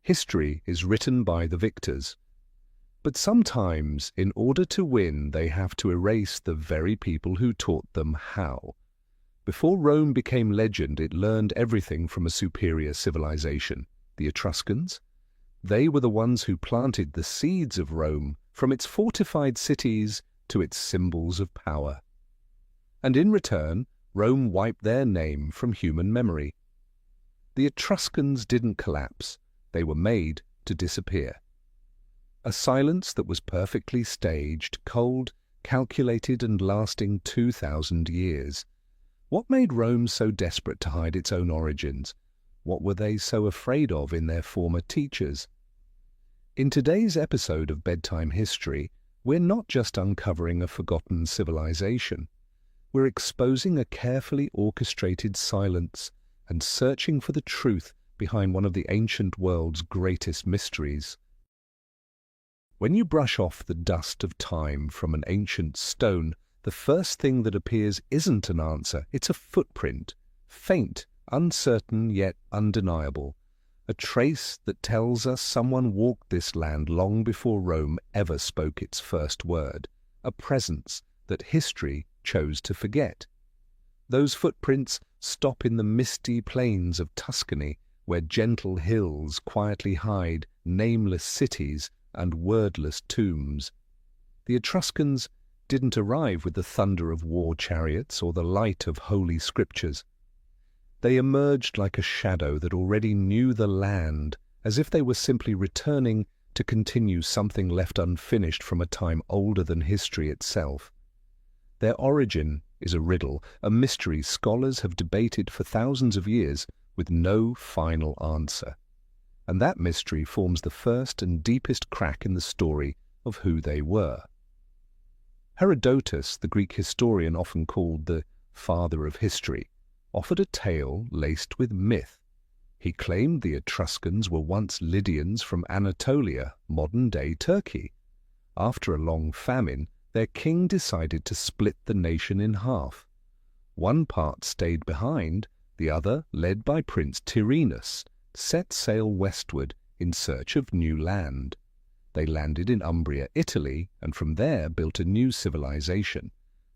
History is written by the victors. But sometimes, in order to win, they have to erase the very people who taught them how. Before Rome became legend, it learned everything from a superior civilization, the Etruscans. They were the ones who planted the seeds of Rome, from its fortified cities to its symbols of power. And in return, Rome wiped their name from human memory. The Etruscans didn't collapse. They were made to disappear. A silence that was perfectly staged, cold, calculated, and lasting 2,000 years. What made Rome so desperate to hide its own origins? What were they so afraid of in their former teachers? In today's episode of Bedtime History, we're not just uncovering a forgotten civilization. We're exposing a carefully orchestrated silence and searching for the truth behind one of the ancient world's greatest mysteries. When you brush off the dust of time from an ancient stone, the first thing that appears isn't an answer, it's a footprint, faint, uncertain yet undeniable, a trace that tells us someone walked this land long before Rome ever spoke its first word, a presence that history chose to forget. Those footprints stop in the misty plains of Tuscany, where gentle hills quietly hide nameless cities and wordless tombs. The Etruscans didn't arrive with the thunder of war chariots or the light of holy scriptures. They emerged like a shadow that already knew the land, as if they were simply returning to continue something left unfinished from a time older than history itself. Their origin is a riddle, a mystery scholars have debated for thousands of years with no final answer. And that mystery forms the first and deepest crack in the story of who they were. Herodotus, the Greek historian often called the father of history, offered a tale laced with myth. He claimed the Etruscans were once Lydians from Anatolia, modern-day Turkey. After a long famine, their king decided to split the nation in half. One part stayed behind, the other, led by Prince Tyrrhenus, set sail westward in search of new land. They landed in Umbria, Italy, and from there built a new civilization.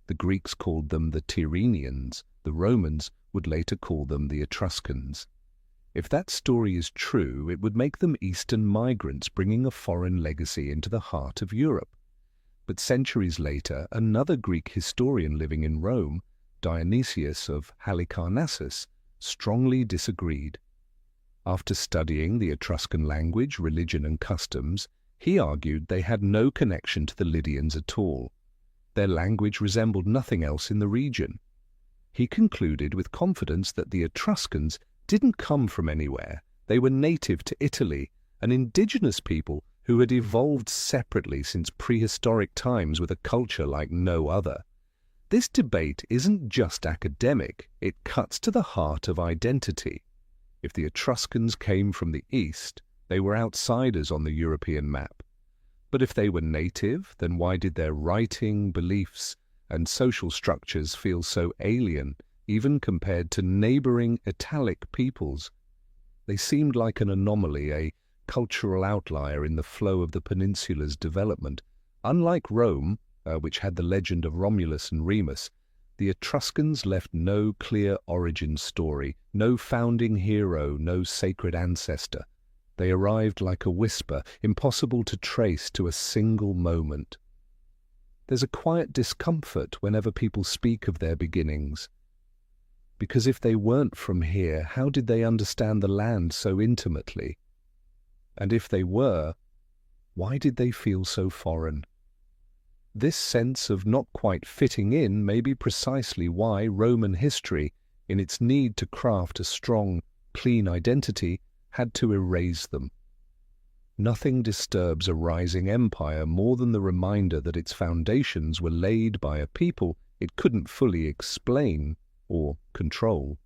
The Greeks called them the Tyrrhenians. The Romans would later call them the Etruscans. If that story is true, it would make them Eastern migrants bringing a foreign legacy into the heart of Europe. But centuries later, another Greek historian living in Rome, Dionysius of Halicarnassus, strongly disagreed. After studying the Etruscan language, religion, and customs, he argued they had no connection to the Lydians at all. Their language resembled nothing else in the region. He concluded with confidence that the Etruscans didn't come from anywhere. They were native to Italy, an indigenous people who had evolved separately since prehistoric times with a culture like no other. This debate isn't just academic, it cuts to the heart of identity. If the Etruscans came from the East, they were outsiders on the European map. But if they were native, then why did their writing, beliefs, and social structures feel so alien, even compared to neighboring Italic peoples? They seemed like an anomaly, a cultural outlier in the flow of the peninsula's development. Unlike Rome, which had the legend of Romulus and Remus, the Etruscans left no clear origin story, no founding hero, no sacred ancestor. They arrived like a whisper, impossible to trace to a single moment. There's a quiet discomfort whenever people speak of their beginnings. Because if they weren't from here, how did they understand the land so intimately? And if they were, why did they feel so foreign? This sense of not quite fitting in may be precisely why Roman history, in its need to craft a strong, clean identity, had to erase them. Nothing disturbs a rising empire more than the reminder that its foundations were laid by a people it couldn't fully explain or control.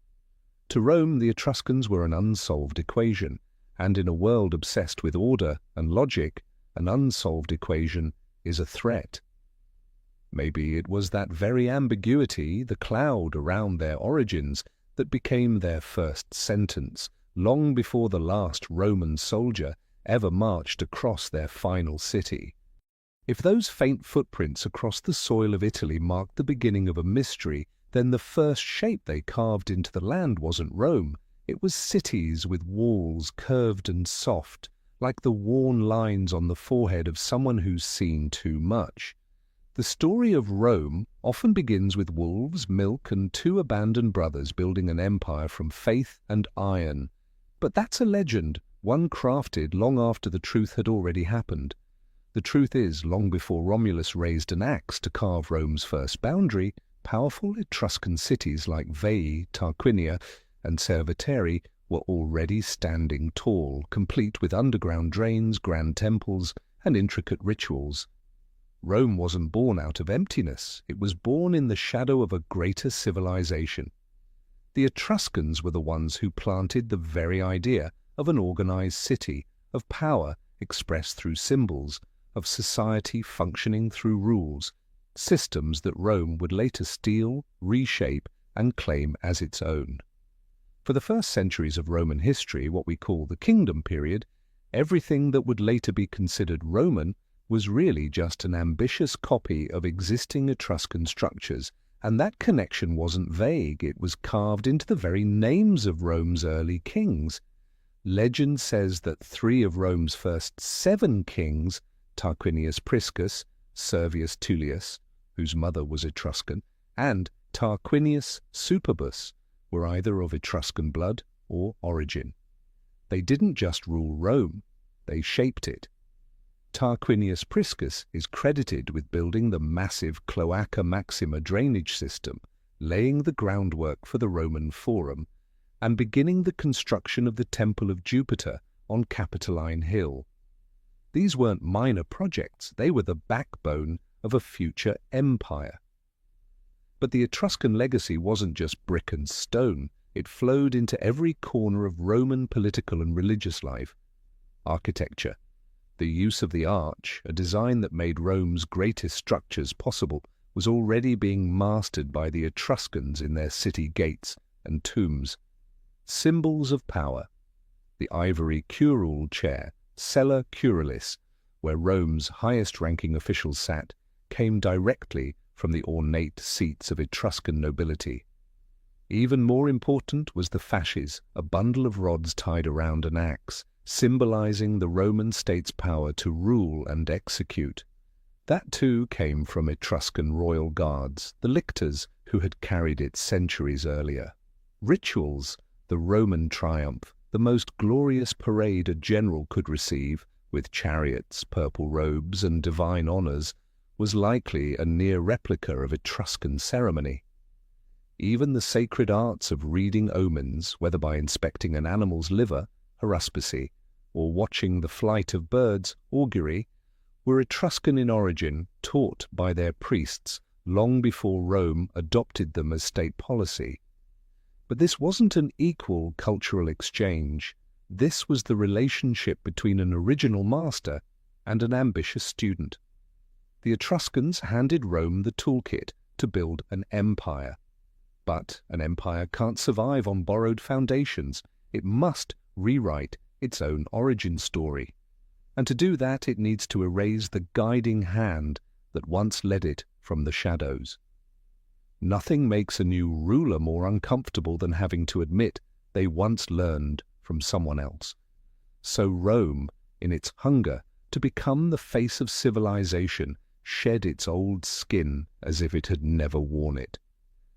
To Rome, the Etruscans were an unsolved equation, and in a world obsessed with order and logic, an unsolved equation is a threat. Maybe it was that very ambiguity, the cloud around their origins, that became their first sentence, long before the last Roman soldier ever marched across their final city. If those faint footprints across the soil of Italy marked the beginning of a mystery, then the first shape they carved into the land wasn't Rome. It was cities with walls curved and soft, like the worn lines on the forehead of someone who's seen too much. The story of Rome often begins with wolves, milk, and two abandoned brothers building an empire from faith and iron. But that's a legend, one crafted long after the truth had already happened. The truth is, long before Romulus raised an axe to carve Rome's first boundary, powerful Etruscan cities like Veii, Tarquinia, and Cerveteri were already standing tall, complete with underground drains, grand temples, and intricate rituals. Rome wasn't born out of emptiness, it was born in the shadow of a greater civilization. The Etruscans were the ones who planted the very idea of an organized city, of power expressed through symbols, of society functioning through rules, systems that Rome would later steal, reshape, and claim as its own. For the first centuries of Roman history, what we call the Kingdom period, everything that would later be considered Roman was really just an ambitious copy of existing Etruscan structures, and that connection wasn't vague, it was carved into the very names of Rome's early kings. Legend says that 3 of Rome's first 7 kings, Tarquinius Priscus, Servius Tullius, whose mother was Etruscan, and Tarquinius Superbus, were either of Etruscan blood or origin. They didn't just rule Rome, they shaped it. Tarquinius Priscus is credited with building the massive Cloaca Maxima drainage system, laying the groundwork for the Roman Forum, and beginning the construction of the Temple of Jupiter on Capitoline Hill. These weren't minor projects, they were the backbone of a future empire. But the Etruscan legacy wasn't just brick and stone, it flowed into every corner of Roman political and religious life. Architecture. The use of the arch, a design that made Rome's greatest structures possible, was already being mastered by the Etruscans in their city gates and tombs. Symbols of power. The ivory curule chair, Sella Curalis, where Rome's highest-ranking officials sat, came directly from the ornate seats of Etruscan nobility. Even more important was the fasces, a bundle of rods tied around an axe, symbolizing the Roman state's power to rule and execute. That too came from Etruscan royal guards, the lictors who had carried it centuries earlier. Rituals, the Roman triumph, the most glorious parade a general could receive, with chariots, purple robes, and divine honors, was likely a near replica of Etruscan ceremony. Even the sacred arts of reading omens, whether by inspecting an animal's liver, haruspicy, or watching the flight of birds, augury, were Etruscan in origin, taught by their priests long before Rome adopted them as state policy. But this wasn't an equal cultural exchange. This was the relationship between an original master and an ambitious student. The Etruscans handed Rome the toolkit to build an empire. But an empire can't survive on borrowed foundations. It must rewrite its own origin story. And to do that, it needs to erase the guiding hand that once led it from the shadows. Nothing makes a new ruler more uncomfortable than having to admit they once learned from someone else. So Rome, in its hunger to become the face of civilization, shed its old skin as if it had never worn it.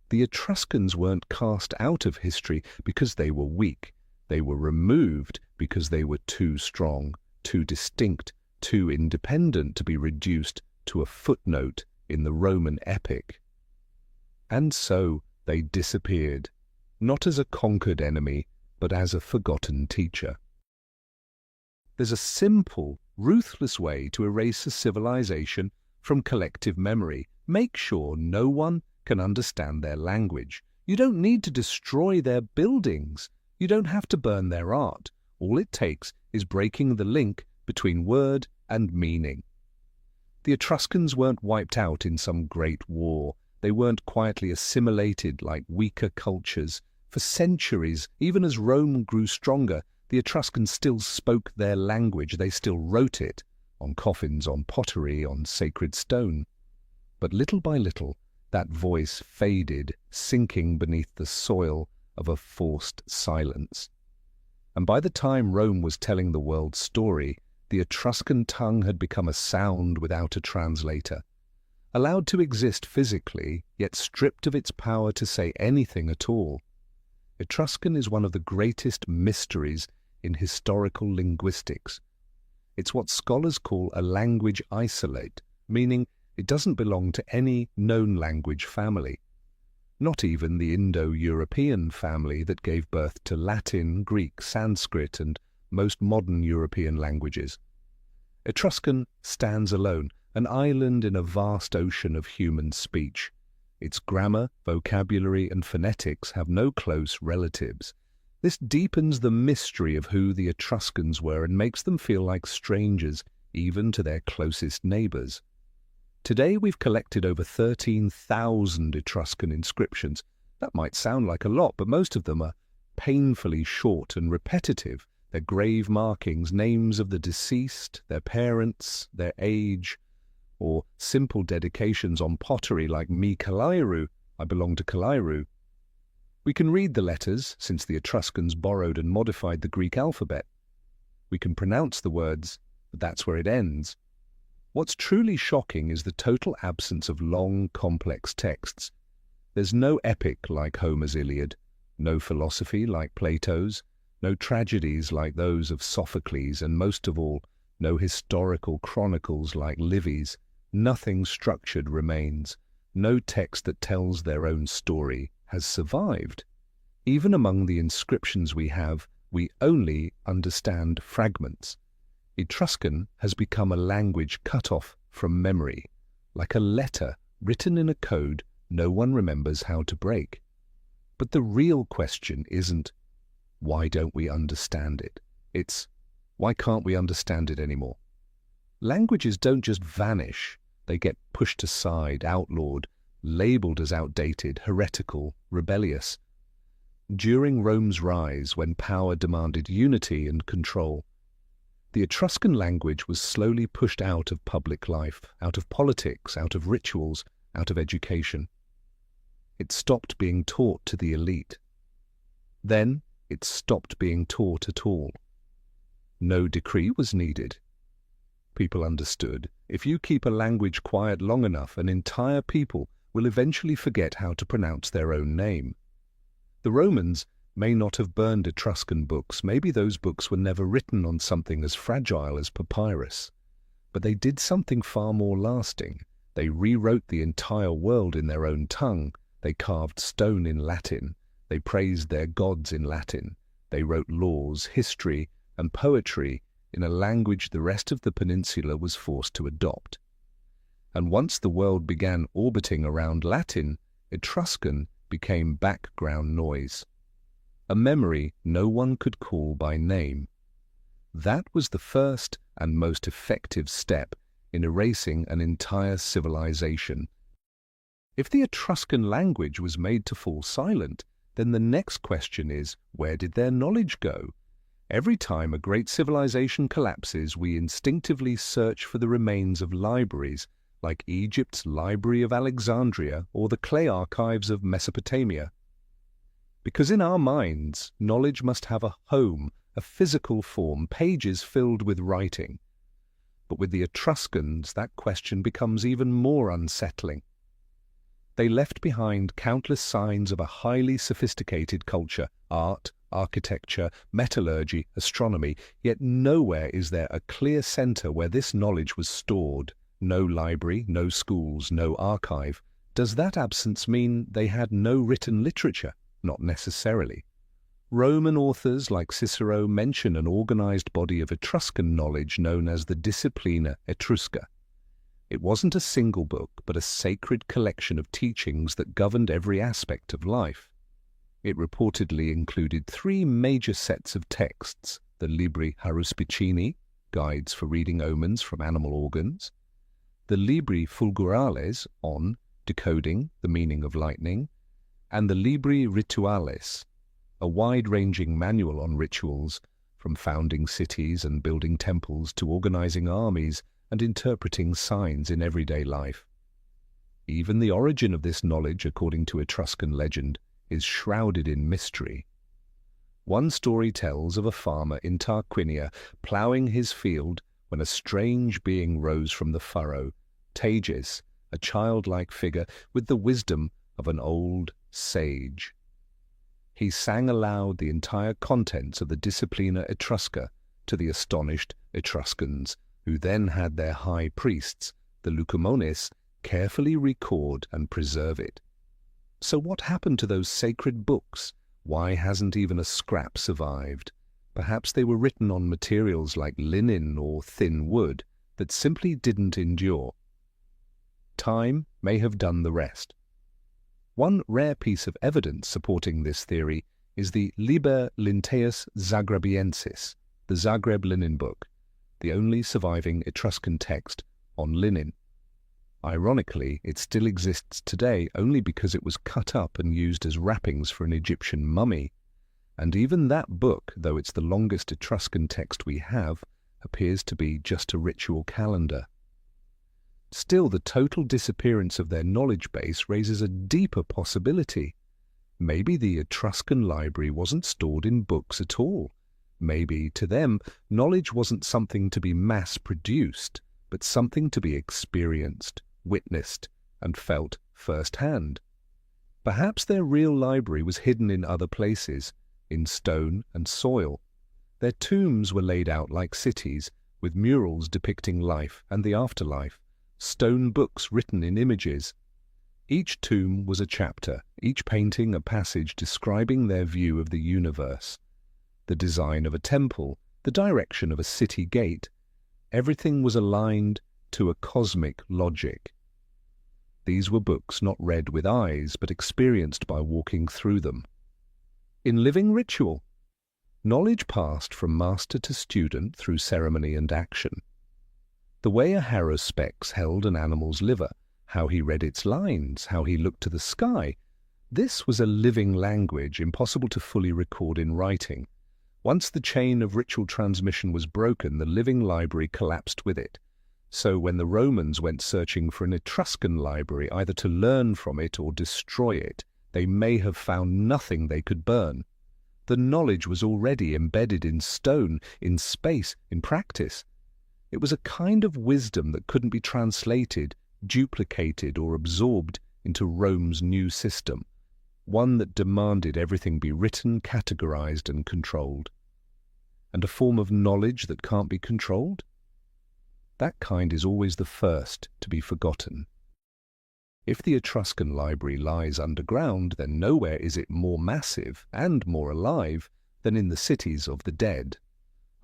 The Etruscans weren't cast out of history because they were weak. They were removed because they were too strong, too distinct, too independent to be reduced to a footnote in the Roman epic. And so they disappeared, not as a conquered enemy, but as a forgotten teacher. There's a simple, ruthless way to erase a civilization from collective memory. Make sure no one can understand their language. You don't need to destroy their buildings. You don't have to burn their art. All it takes is breaking the link between word and meaning. The Etruscans weren't wiped out in some great war. They weren't quietly assimilated like weaker cultures. For centuries, even as Rome grew stronger, the Etruscans still spoke their language. They still wrote it, on coffins, on pottery, on sacred stone. But little by little, that voice faded, sinking beneath the soil of a forced silence. And by the time Rome was telling the world's story, the Etruscan tongue had become a sound without a translator, allowed to exist physically, yet stripped of its power to say anything at all. Etruscan is one of the greatest mysteries in historical linguistics. It's what scholars call a language isolate, meaning it doesn't belong to any known language family, not even the Indo-European family that gave birth to Latin, Greek, Sanskrit, and most modern European languages. Etruscan stands alone, an island in a vast ocean of human speech. Its grammar, vocabulary, and phonetics have no close relatives. This deepens the mystery of who the Etruscans were and makes them feel like strangers, even to their closest neighbors. Today we've collected over 13,000 Etruscan inscriptions. That might sound like a lot, but most of them are painfully short and repetitive. They're grave markings, names of the deceased, their parents, their age, or simple dedications on pottery like me Kalairu, I belong to Kalairu. We can read the letters, since the Etruscans borrowed and modified the Greek alphabet. We can pronounce the words, but that's where it ends. What's truly shocking is the total absence of long, complex texts. There's no epic like Homer's Iliad, no philosophy like Plato's, no tragedies like those of Sophocles, and most of all, no historical chronicles like Livy's. Nothing structured remains. No text that tells their own story has survived. Even among the inscriptions we have, we only understand fragments. Etruscan has become a language cut off from memory, like a letter written in a code no one remembers how to break. But the real question isn't, why don't we understand it? It's, why can't we understand it anymore? Languages don't just vanish. They get pushed aside, outlawed, labeled as outdated, heretical, rebellious. During Rome's rise, when power demanded unity and control, the Etruscan language was slowly pushed out of public life, out of politics, out of rituals, out of education. It stopped being taught to the elite. Then it stopped being taught at all. No decree was needed. People understood, if you keep a language quiet long enough, an entire people will eventually forget how to pronounce their own name. The Romans may not have burned Etruscan books. Maybe those books were never written on something as fragile as papyrus. But they did something far more lasting. They rewrote the entire world in their own tongue. They carved stone in Latin. They praised their gods in Latin. They wrote laws, history, and poetry in a language the rest of the peninsula was forced to adopt. And once the world began orbiting around Latin, Etruscan became background noise, a memory no one could call by name. That was the first and most effective step in erasing an entire civilization. If the Etruscan language was made to fall silent, then the next question is, where did their knowledge go? Every time a great civilization collapses, we instinctively search for the remains of libraries, like Egypt's Library of Alexandria or the clay archives of Mesopotamia. Because in our minds, knowledge must have a home, a physical form, pages filled with writing. But with the Etruscans, that question becomes even more unsettling. They left behind countless signs of a highly sophisticated culture, art, architecture, metallurgy, astronomy, yet nowhere is there a clear center where this knowledge was stored. No library, no schools, no archive. Does that absence mean they had no written literature? Not necessarily. Roman authors like Cicero mention an organized body of Etruscan knowledge known as the Disciplina Etrusca. It wasn't a single book, but a sacred collection of teachings that governed every aspect of life. It reportedly included 3 major sets of texts: the Libri Haruspicini, guides for reading omens from animal organs, the Libri Fulgurales, on decoding the meaning of lightning, and the Libri Rituales, a wide-ranging manual on rituals, from founding cities and building temples to organizing armies and interpreting signs in everyday life. Even the origin of this knowledge, according to Etruscan legend, is shrouded in mystery. One story tells of a farmer in Tarquinia ploughing his field when a strange being rose from the furrow, Tages, a childlike figure with the wisdom of an old sage. He sang aloud the entire contents of the Disciplina Etrusca to the astonished Etruscans, who then had their high priests, the Lucumones, carefully record and preserve it. So what happened to those sacred books? Why hasn't even a scrap survived? Perhaps they were written on materials like linen or thin wood that simply didn't endure. Time may have done the rest. One rare piece of evidence supporting this theory is the Liber Linteus Zagrabiensis, the Zagreb linen book, the only surviving Etruscan text on linen. Ironically, it still exists today only because it was cut up and used as wrappings for an Egyptian mummy, and even that book, though it's the longest Etruscan text we have, appears to be just a ritual calendar. Still, the total disappearance of their knowledge base raises a deeper possibility. Maybe the Etruscan library wasn't stored in books at all. Maybe, to them, knowledge wasn't something to be mass-produced, but something to be experienced, witnessed, and felt firsthand. Perhaps their real library was hidden in other places, in stone and soil. Their tombs were laid out like cities, with murals depicting life and the afterlife, stone books written in images. Each tomb was a chapter, each painting a passage describing their view of the universe. The design of a temple, the direction of a city gate, everything was aligned to a cosmic logic. These were books not read with eyes, but experienced by walking through them. In living ritual, knowledge passed from master to student through ceremony and action. The way a haruspex held an animal's liver, how he read its lines, how he looked to the sky, this was a living language impossible to fully record in writing. Once the chain of ritual transmission was broken, the living library collapsed with it. So when the Romans went searching for an Etruscan library, either to learn from it or destroy it, they may have found nothing they could burn. The knowledge was already embedded in stone, in space, in practice. It was a kind of wisdom that couldn't be translated, duplicated, or absorbed into Rome's new system, one that demanded everything be written, categorized, and controlled. And a form of knowledge that can't be controlled? That kind is always the first to be forgotten. If the Etruscan library lies underground, then nowhere is it more massive and more alive than in the cities of the dead.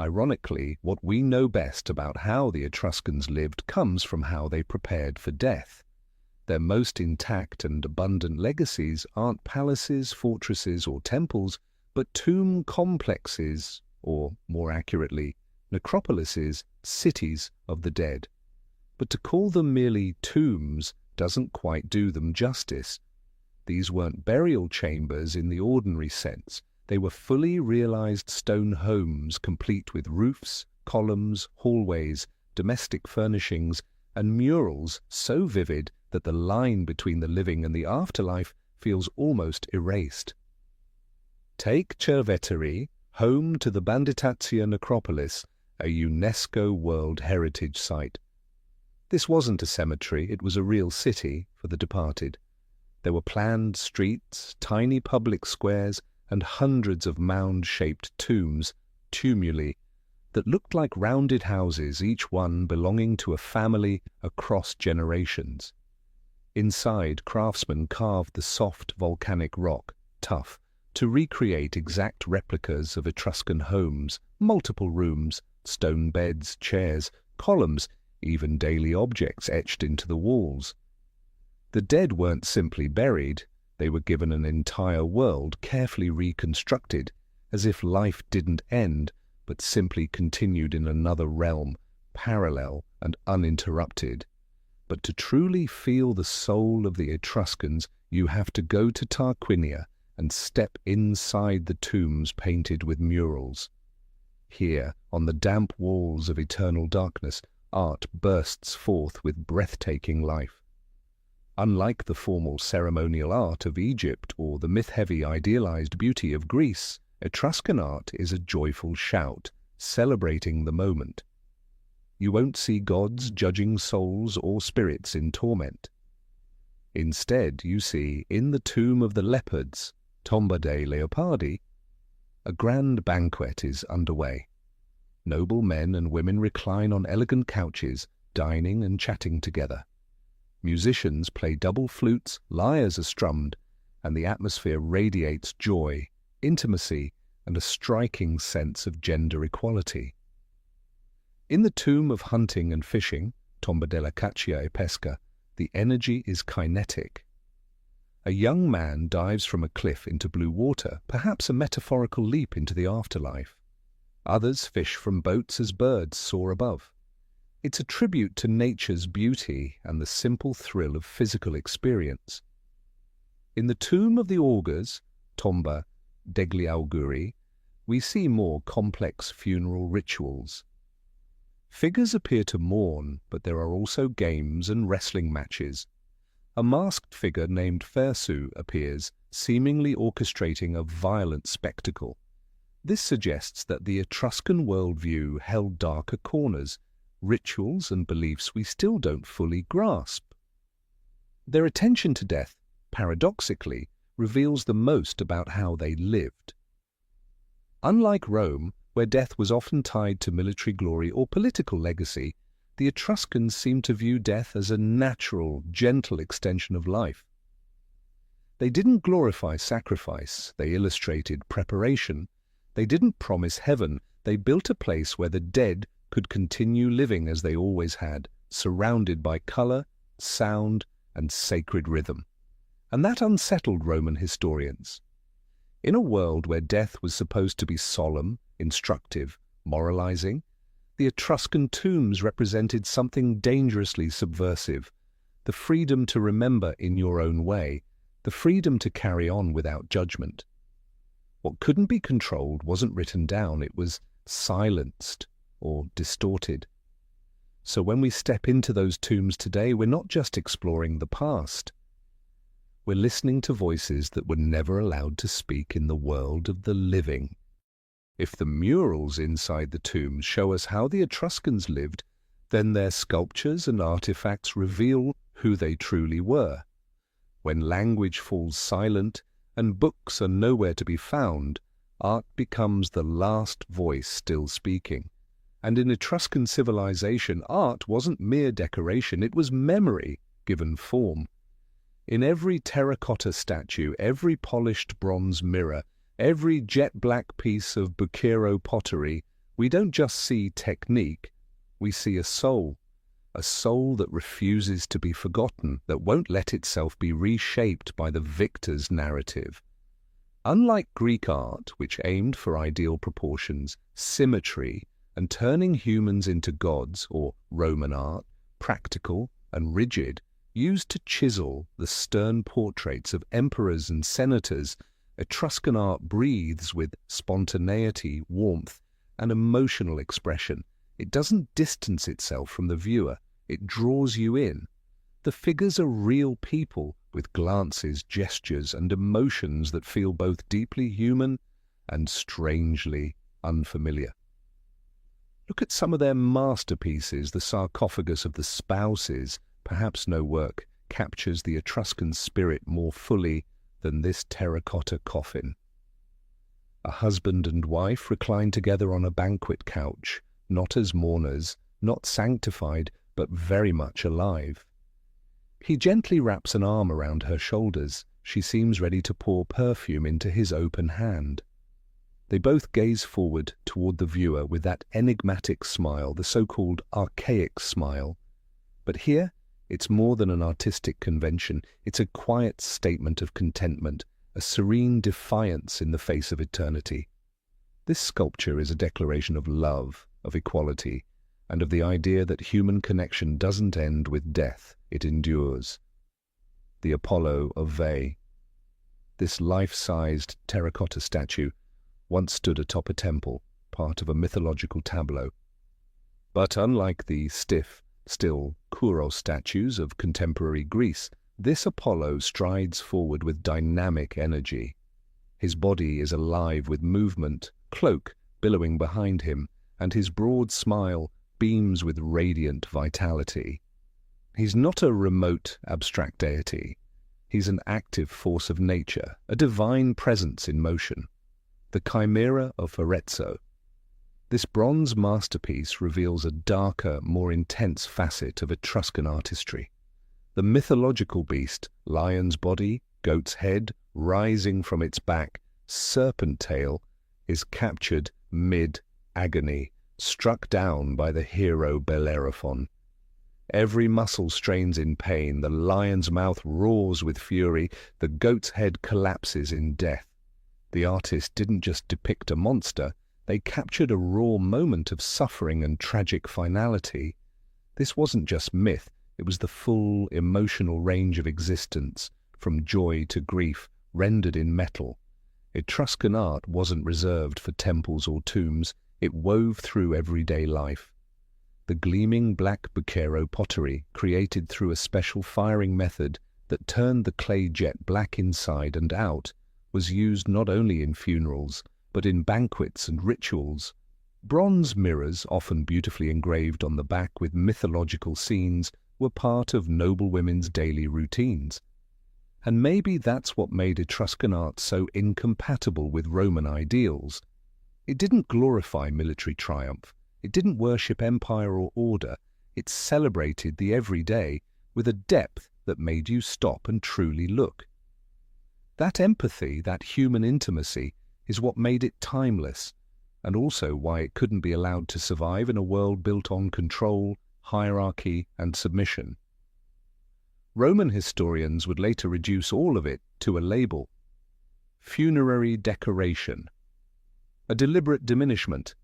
Ironically, what we know best about how the Etruscans lived comes from how they prepared for death. Their most intact and abundant legacies aren't palaces, fortresses, or temples, but tomb complexes, or, more accurately, necropolises, cities of the dead. But to call them merely tombs doesn't quite do them justice. These weren't burial chambers in the ordinary sense. They were fully realized stone homes, complete with roofs, columns, hallways, domestic furnishings, and murals so vivid that the line between the living and the afterlife feels almost erased. Take Cerveteri, home to the Banditazia necropolis, a UNESCO World Heritage Site. This wasn't a cemetery, it was a real city for the departed. There were planned streets, tiny public squares, and hundreds of mound-shaped tombs, tumuli, that looked like rounded houses, each one belonging to a family across generations. Inside, craftsmen carved the soft volcanic rock, tuff, to recreate exact replicas of Etruscan homes, multiple rooms, stone beds, chairs, columns, even daily objects etched into the walls. The dead weren't simply buried, they were given an entire world carefully reconstructed, as if life didn't end, but simply continued in another realm, parallel and uninterrupted. But to truly feel the soul of the Etruscans, you have to go to Tarquinia and step inside the tombs painted with murals. Here, on the damp walls of eternal darkness, art bursts forth with breathtaking life. Unlike the formal ceremonial art of Egypt or the myth-heavy idealized beauty of Greece, Etruscan art is a joyful shout, celebrating the moment. You won't see gods judging souls or spirits in torment. Instead, you see, in the tomb of the leopards, Tomba dei Leopardi, a grand banquet is underway. Noble men and women recline on elegant couches, dining and chatting together. Musicians play double flutes, lyres are strummed, and the atmosphere radiates joy, intimacy, and a striking sense of gender equality. In the tomb of hunting and fishing, Tomba della Caccia e Pesca, the energy is kinetic. A young man dives from a cliff into blue water, perhaps a metaphorical leap into the afterlife. Others fish from boats as birds soar above. It's a tribute to nature's beauty and the simple thrill of physical experience. In the tomb of the augurs, Tomba degli Auguri, we see more complex funeral rituals. Figures appear to mourn, but there are also games and wrestling matches. A masked figure named Fersu appears, seemingly orchestrating a violent spectacle. This suggests that the Etruscan worldview held darker corners, rituals and beliefs we still don't fully grasp. Their attention to death, paradoxically, reveals the most about how they lived. Unlike Rome, where death was often tied to military glory or political legacy, the Etruscans seemed to view death as a natural, gentle extension of life. They didn't glorify sacrifice, they illustrated preparation. They didn't promise heaven, they built a place where the dead could continue living as they always had, surrounded by color, sound, and sacred rhythm. And that unsettled Roman historians. In a world where death was supposed to be solemn, instructive, moralizing, the Etruscan tombs represented something dangerously subversive, the freedom to remember in your own way, the freedom to carry on without judgment. What couldn't be controlled wasn't written down, it was silenced or distorted. So when we step into those tombs today, we're not just exploring the past. We're listening to voices that were never allowed to speak in the world of the living. If the murals inside the tombs show us how the Etruscans lived, then their sculptures and artifacts reveal who they truly were. When language falls silent and books are nowhere to be found, art becomes the last voice still speaking. And in Etruscan civilization, art wasn't mere decoration, it was memory given form. In every terracotta statue, every polished bronze mirror, every jet-black piece of Bucchero pottery, we don't just see technique, we see a soul that refuses to be forgotten, that won't let itself be reshaped by the victor's narrative. Unlike Greek art, which aimed for ideal proportions, symmetry, and turning humans into gods, or Roman art, practical and rigid, used to chisel the stern portraits of emperors and senators, Etruscan art breathes with spontaneity, warmth, and emotional expression. It doesn't distance itself from the viewer, it draws you in. The figures are real people with glances, gestures, and emotions that feel both deeply human and strangely unfamiliar. Look at some of their masterpieces, the sarcophagus of the spouses. Perhaps no work captures the Etruscan spirit more fully than this terracotta coffin. A husband and wife recline together on a banquet couch, not as mourners, not sanctified, but very much alive. He gently wraps an arm around her shoulders. She seems ready to pour perfume into his open hand. They both gaze forward toward the viewer with that enigmatic smile, the so-called archaic smile. But here, it's more than an artistic convention. It's a quiet statement of contentment, a serene defiance in the face of eternity. This sculpture is a declaration of love, of equality, and of the idea that human connection doesn't end with death, it endures. The Apollo of Veii. this life-sized terracotta statue once stood atop a temple, part of a mythological tableau. But unlike the stiff, still Kouros statues of contemporary Greece, this Apollo strides forward with dynamic energy. His body is alive with movement, cloak billowing behind him, and his broad smile beams with radiant vitality. He's not a remote, abstract deity. He's an active force of nature, a divine presence in motion. The Chimera of Arezzo. This bronze masterpiece reveals a darker, more intense facet of Etruscan artistry. The mythological beast, lion's body, goat's head, rising from its back, serpent tail, is captured mid-agony, struck down by the hero Bellerophon. Every muscle strains in pain, the lion's mouth roars with fury, the goat's head collapses in death. The artist didn't just depict a monster, they captured a raw moment of suffering and tragic finality. This wasn't just myth, it was the full emotional range of existence, from joy to grief, rendered in metal. Etruscan art wasn't reserved for temples or tombs, it wove through everyday life. The gleaming black Bucchero pottery, created through a special firing method that turned the clay jet black inside and out, was used not only in funerals, but in banquets and rituals. Bronze mirrors, often beautifully engraved on the back with mythological scenes, were part of noblewomen's daily routines. And maybe that's what made Etruscan art so incompatible with Roman ideals. It didn't glorify military triumph, it didn't worship empire or order, it celebrated the everyday with a depth that made you stop and truly look. That empathy, that human intimacy, is what made it timeless, and also why it couldn't be allowed to survive in a world built on control, hierarchy, and submission. Roman historians would later reduce all of it to a label: funerary decoration, a deliberate diminishment,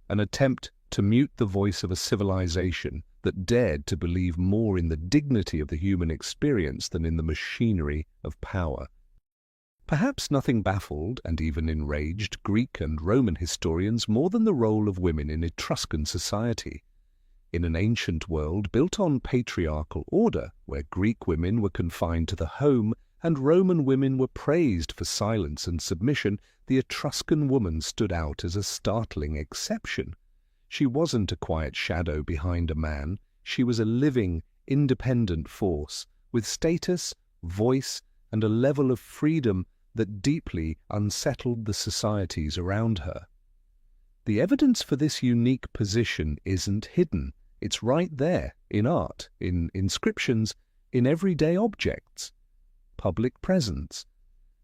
an attempt to mute the voice of a civilization that dared to believe more in the dignity of the human experience than in the machinery of power. Perhaps nothing baffled, and even enraged, Greek and Roman historians more than the role of women in Etruscan society. In an ancient world built on patriarchal order, where Greek women were confined to the home and Roman women were praised for silence and submission, the Etruscan woman stood out as a startling exception. She wasn't a quiet shadow behind a man, she was a living, independent force, with status, voice, and a level of freedom that deeply unsettled the societies around her. The evidence for this unique position isn't hidden. It's right there, in art, in inscriptions, in everyday objects. Public presence.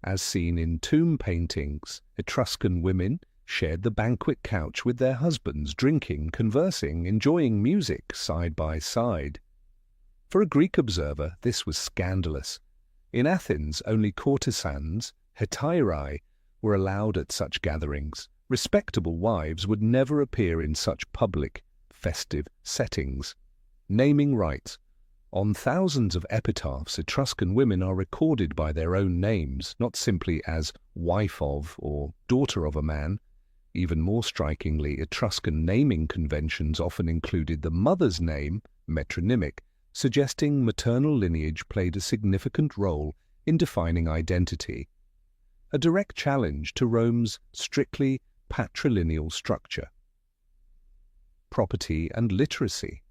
As seen in tomb paintings, Etruscan women shared the banquet couch with their husbands, drinking, conversing, enjoying music side by side. For a Greek observer, this was scandalous. In Athens, only courtesans, hetairae, were allowed at such gatherings. Respectable wives would never appear in such public, festive settings. Naming rights. On thousands of epitaphs, Etruscan women are recorded by their own names, not simply as wife of or daughter of a man. Even more strikingly, Etruscan naming conventions often included the mother's name, metronymic, suggesting maternal lineage played a significant role in defining identity. A direct challenge to Rome's strictly patrilineal structure. Property and literacy.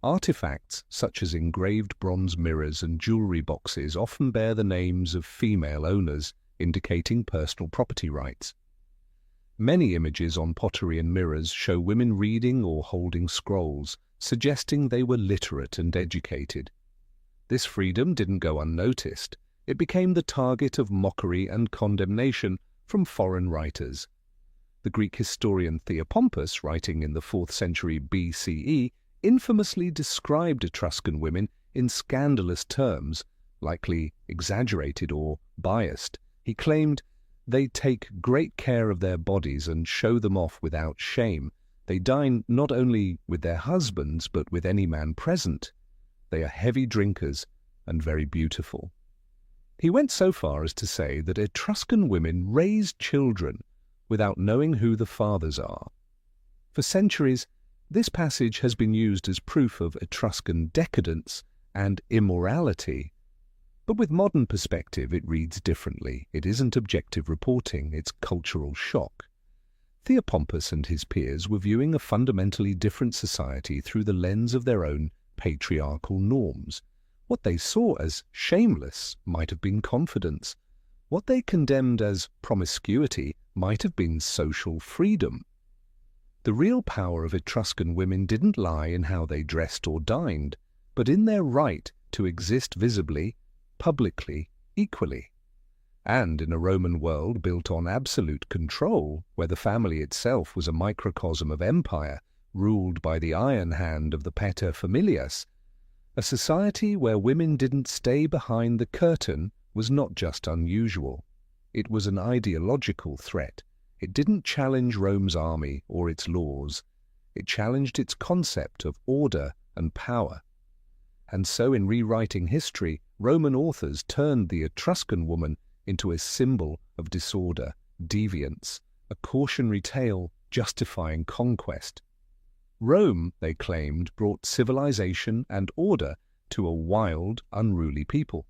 Artifacts such as engraved bronze mirrors and jewelry boxes often bear the names of female owners, indicating personal property rights. Many images on pottery and mirrors show women reading or holding scrolls, suggesting they were literate and educated. This freedom didn't go unnoticed. It became the target of mockery and condemnation from foreign writers. The Greek historian Theopompus, writing in the 4th century BCE, infamously described Etruscan women in scandalous terms, likely exaggerated or biased. He claimed, "They take great care of their bodies and show them off without shame. They dine not only with their husbands, but with any man present. They are heavy drinkers and very beautiful." He went so far as to say that Etruscan women raised children without knowing who the fathers are. For centuries, this passage has been used as proof of Etruscan decadence and immorality. But with modern perspective, it reads differently. It isn't objective reporting, it's cultural shock. Theopompus and his peers were viewing a fundamentally different society through the lens of their own patriarchal norms. What they saw as shameless might have been confidence. What they condemned as promiscuity might have been social freedom. The real power of Etruscan women didn't lie in how they dressed or dined, but in their right to exist visibly, publicly, equally. And in a Roman world built on absolute control, where the family itself was a microcosm of empire, ruled by the iron hand of the pater familias, a society where women didn't stay behind the curtain was not just unusual. It was an ideological threat. It didn't challenge Rome's army or its laws. It challenged its concept of order and power. And so in rewriting history, Roman authors turned the Etruscan woman into a symbol of disorder, deviance, a cautionary tale justifying conquest. Rome, they claimed, brought civilization and order to a wild, unruly people.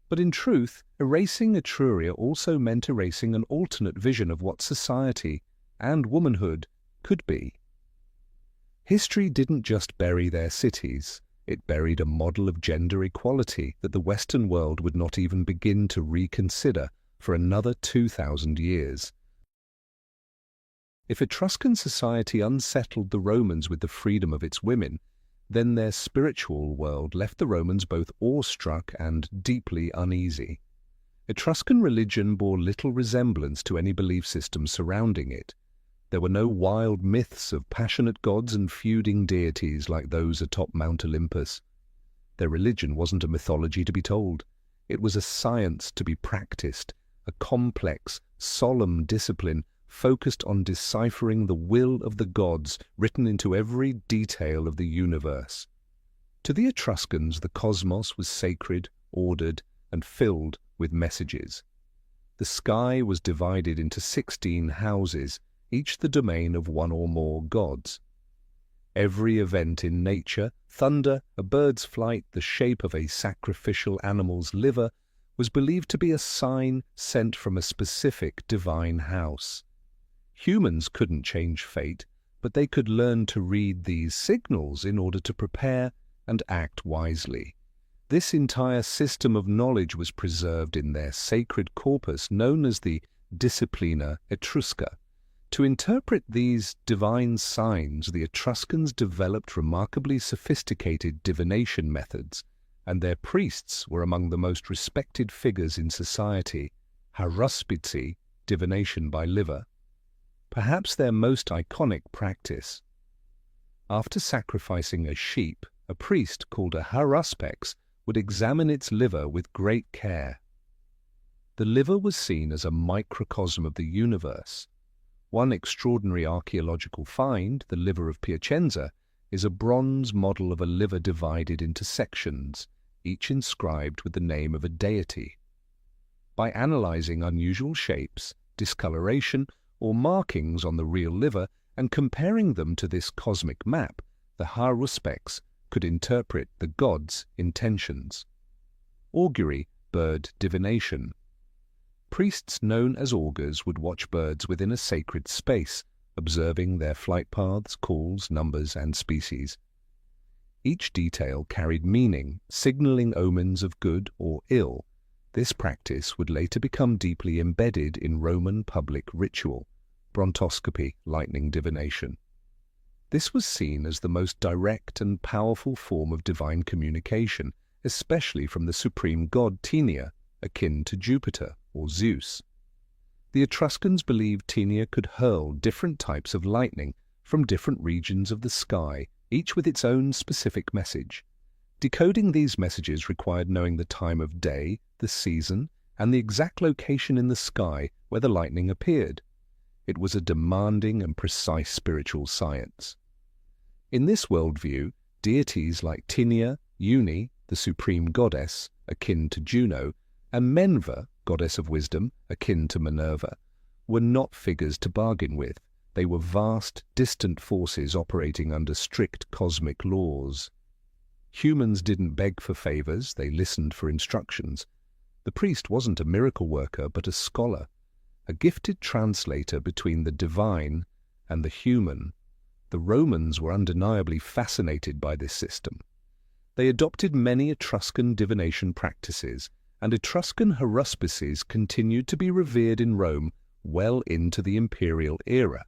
But in truth, erasing Etruria also meant erasing an alternate vision of what society and womanhood could be. History didn't just bury their cities, it buried a model of gender equality that the Western world would not even begin to reconsider for another 2,000 years. If Etruscan society unsettled the Romans with the freedom of its women, then their spiritual world left the Romans both awestruck and deeply uneasy. Etruscan religion bore little resemblance to any belief system surrounding it. There were no wild myths of passionate gods and feuding deities like those atop Mount Olympus. Their religion wasn't a mythology to be told. It was a science to be practiced, a complex, solemn discipline focused on deciphering the will of the gods written into every detail of the universe. To the Etruscans, the cosmos was sacred, ordered, and filled with messages. The sky was divided into 16 houses, each the domain of one or more gods. Every event in nature, thunder, a bird's flight, the shape of a sacrificial animal's liver, was believed to be a sign sent from a specific divine house. Humans couldn't change fate, but they could learn to read these signals in order to prepare and act wisely. This entire system of knowledge was preserved in their sacred corpus known as the Disciplina Etrusca. To interpret these divine signs, the Etruscans developed remarkably sophisticated divination methods, and their priests were among the most respected figures in society, haruspici, divination by liver, perhaps their most iconic practice. After sacrificing a sheep, a priest called a haruspex would examine its liver with great care. The liver was seen as a microcosm of the universe. One extraordinary archaeological find, the liver of Piacenza, is a bronze model of a liver divided into sections, each inscribed with the name of a deity. By analyzing unusual shapes, discoloration, or markings on the real liver and comparing them to this cosmic map, the haruspex could interpret the gods' intentions. Augury, bird divination. Priests known as augurs would watch birds within a sacred space, observing their flight paths, calls, numbers, and species. Each detail carried meaning, signaling omens of good or ill. This practice would later become deeply embedded in Roman public ritual, brontoscopy, lightning divination. This was seen as the most direct and powerful form of divine communication, especially from the supreme god Tinia, akin to Jupiter or Zeus. The Etruscans believed Tinia could hurl different types of lightning from different regions of the sky, each with its own specific message. Decoding these messages required knowing the time of day, the season, and the exact location in the sky where the lightning appeared. It was a demanding and precise spiritual science. In this worldview, deities like Tinia, Uni, the supreme goddess, akin to Juno, and Menva, goddess of wisdom, akin to Minerva, were not figures to bargain with. They were vast, distant forces operating under strict cosmic laws. Humans didn't beg for favors, they listened for instructions. The priest wasn't a miracle worker, but a scholar, a gifted translator between the divine and the human. The Romans were undeniably fascinated by this system. They adopted many Etruscan divination practices, and Etruscan haruspices continued to be revered in Rome well into the imperial era.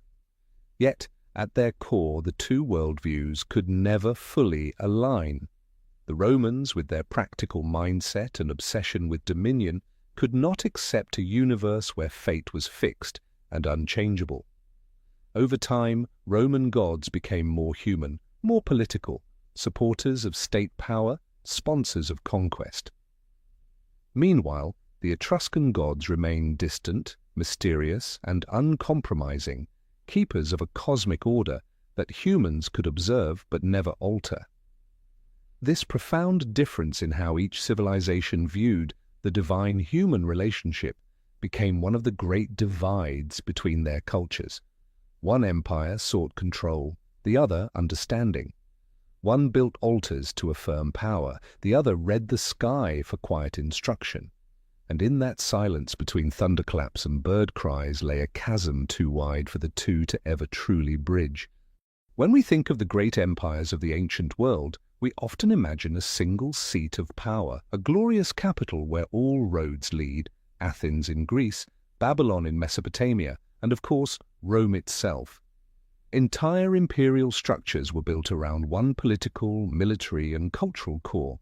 Yet, at their core, the two worldviews could never fully align. The Romans, with their practical mindset and obsession with dominion, could not accept a universe where fate was fixed and unchangeable. Over time, Roman gods became more human, more political, supporters of state power, sponsors of conquest. Meanwhile, the Etruscan gods remained distant, mysterious, and uncompromising, keepers of a cosmic order that humans could observe but never alter. This profound difference in how each civilization viewed the divine-human relationship became one of the great divides between their cultures. One empire sought control, the other understanding. One built altars to affirm power, the other read the sky for quiet instruction. And in that silence between thunderclaps and bird cries lay a chasm too wide for the two to ever truly bridge. When we think of the great empires of the ancient world, we often imagine a single seat of power, a glorious capital where all roads lead, Athens in Greece, Babylon in Mesopotamia, and of course, Rome itself. Entire imperial structures were built around one political, military, and cultural core.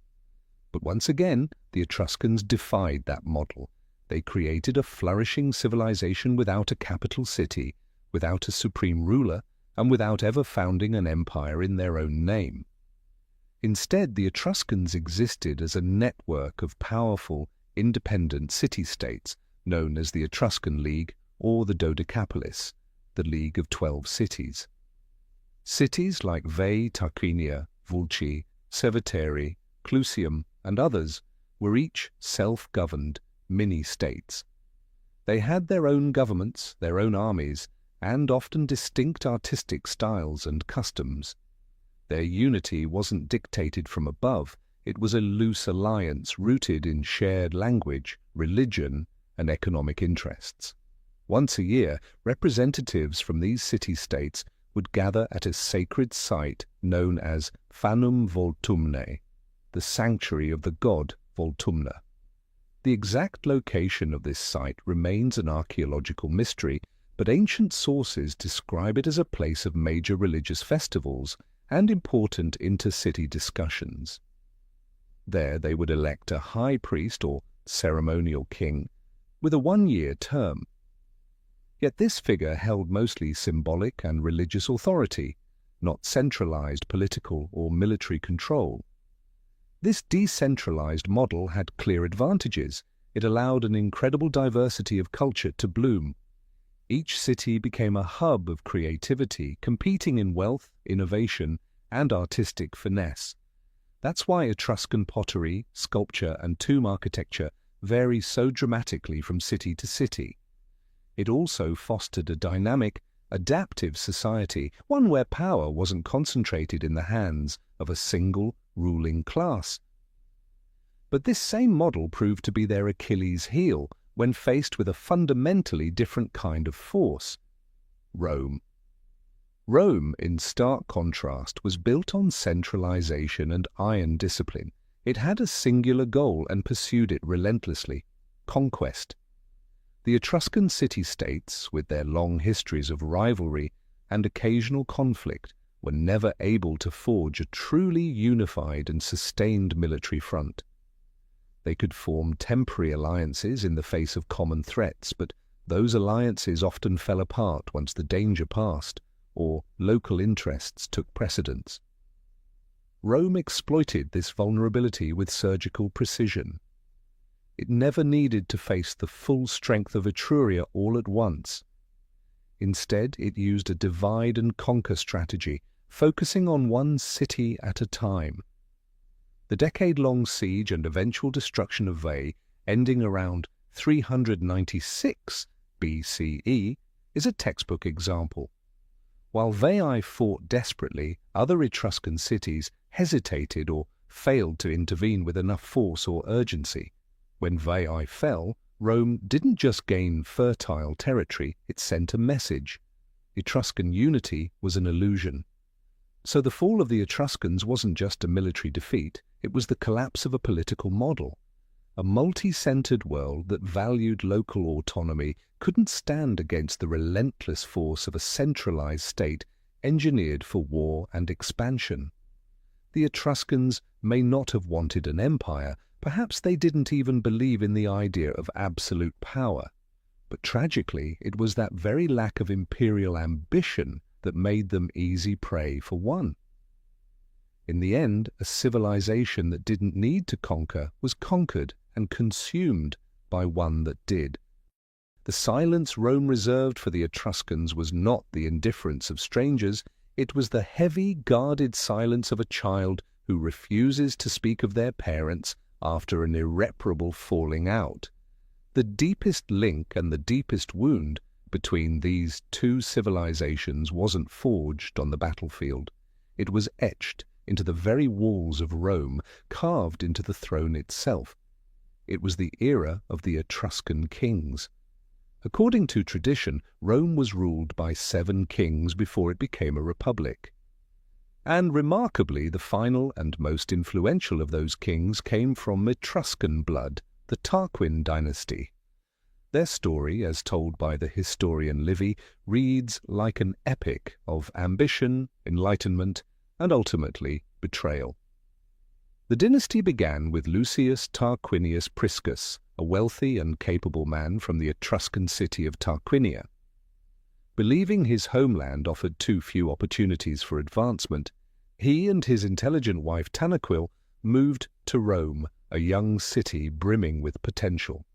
But once again, the Etruscans defied that model. They created a flourishing civilization without a capital city, without a supreme ruler, and without ever founding an empire in their own name. Instead, the Etruscans existed as a network of powerful, independent city-states known as the Etruscan League or the Dodecapolis, the League of 12 Cities. Cities like Veii, Tarquinia, Vulci, Cerveteri, Clusium, and others were each self-governed mini-states. They had their own governments, their own armies, and often distinct artistic styles and customs. Their unity wasn't dictated from above, it was a loose alliance rooted in shared language, religion, and economic interests. Once a year, representatives from these city-states would gather at a sacred site known as Fanum Voltumnae, the sanctuary of the god Voltumna. The exact location of this site remains an archaeological mystery, but ancient sources describe it as a place of major religious festivals and important intercity discussions. There they would elect a high priest or ceremonial king with a one-year term. Yet this figure held mostly symbolic and religious authority, not centralized political or military control. This decentralized model had clear advantages. It allowed an incredible diversity of culture to bloom. Each city became a hub of creativity, competing in wealth, innovation, and artistic finesse. That's why Etruscan pottery, sculpture, and tomb architecture vary so dramatically from city to city. It also fostered a dynamic, adaptive society, one where power wasn't concentrated in the hands of a single ruling class. But this same model proved to be their Achilles heel when faced with a fundamentally different kind of force: Rome. Rome, in stark contrast, was built on centralization and iron discipline. It had a singular goal and pursued it relentlessly: conquest. The Etruscan city-states, with their long histories of rivalry and occasional conflict, were never able to forge a truly unified and sustained military front. They could form temporary alliances in the face of common threats, but those alliances often fell apart once the danger passed, or local interests took precedence. Rome exploited this vulnerability with surgical precision. It never needed to face the full strength of Etruria all at once. Instead, it used a divide-and-conquer strategy, focusing on one city at a time. The decade-long siege and eventual destruction of Veii ending around 396 BCE, is a textbook example. While Veii fought desperately, other Etruscan cities hesitated or failed to intervene with enough force or urgency. When Veii fell, Rome didn't just gain fertile territory, it sent a message. Etruscan unity was an illusion. So the fall of the Etruscans wasn't just a military defeat, it was the collapse of a political model. A multi-centered world that valued local autonomy couldn't stand against the relentless force of a centralized state engineered for war and expansion. The Etruscans may not have wanted an empire, perhaps they didn't even believe in the idea of absolute power. But tragically, it was that very lack of imperial ambition that made them easy prey for one. In the end, a civilization that didn't need to conquer was conquered and consumed by one that did. The silence Rome reserved for the Etruscans was not the indifference of strangers, it was the heavy, guarded silence of a child who refuses to speak of their parents after an irreparable falling out. The deepest link and the deepest wound between these two civilizations wasn't forged on the battlefield. It was etched into the very walls of Rome, carved into the throne itself. It was the era of the Etruscan kings. According to tradition, Rome was ruled by 7 kings before it became a republic. And remarkably, the final and most influential of those kings came from Etruscan blood, the Tarquin dynasty. Their story, as told by the historian Livy, reads like an epic of ambition, enlightenment, and ultimately betrayal. The dynasty began with Lucius Tarquinius Priscus, a wealthy and capable man from the Etruscan city of Tarquinia. Believing his homeland offered too few opportunities for advancement, he and his intelligent wife Tanaquil moved to Rome, a young city brimming with potential.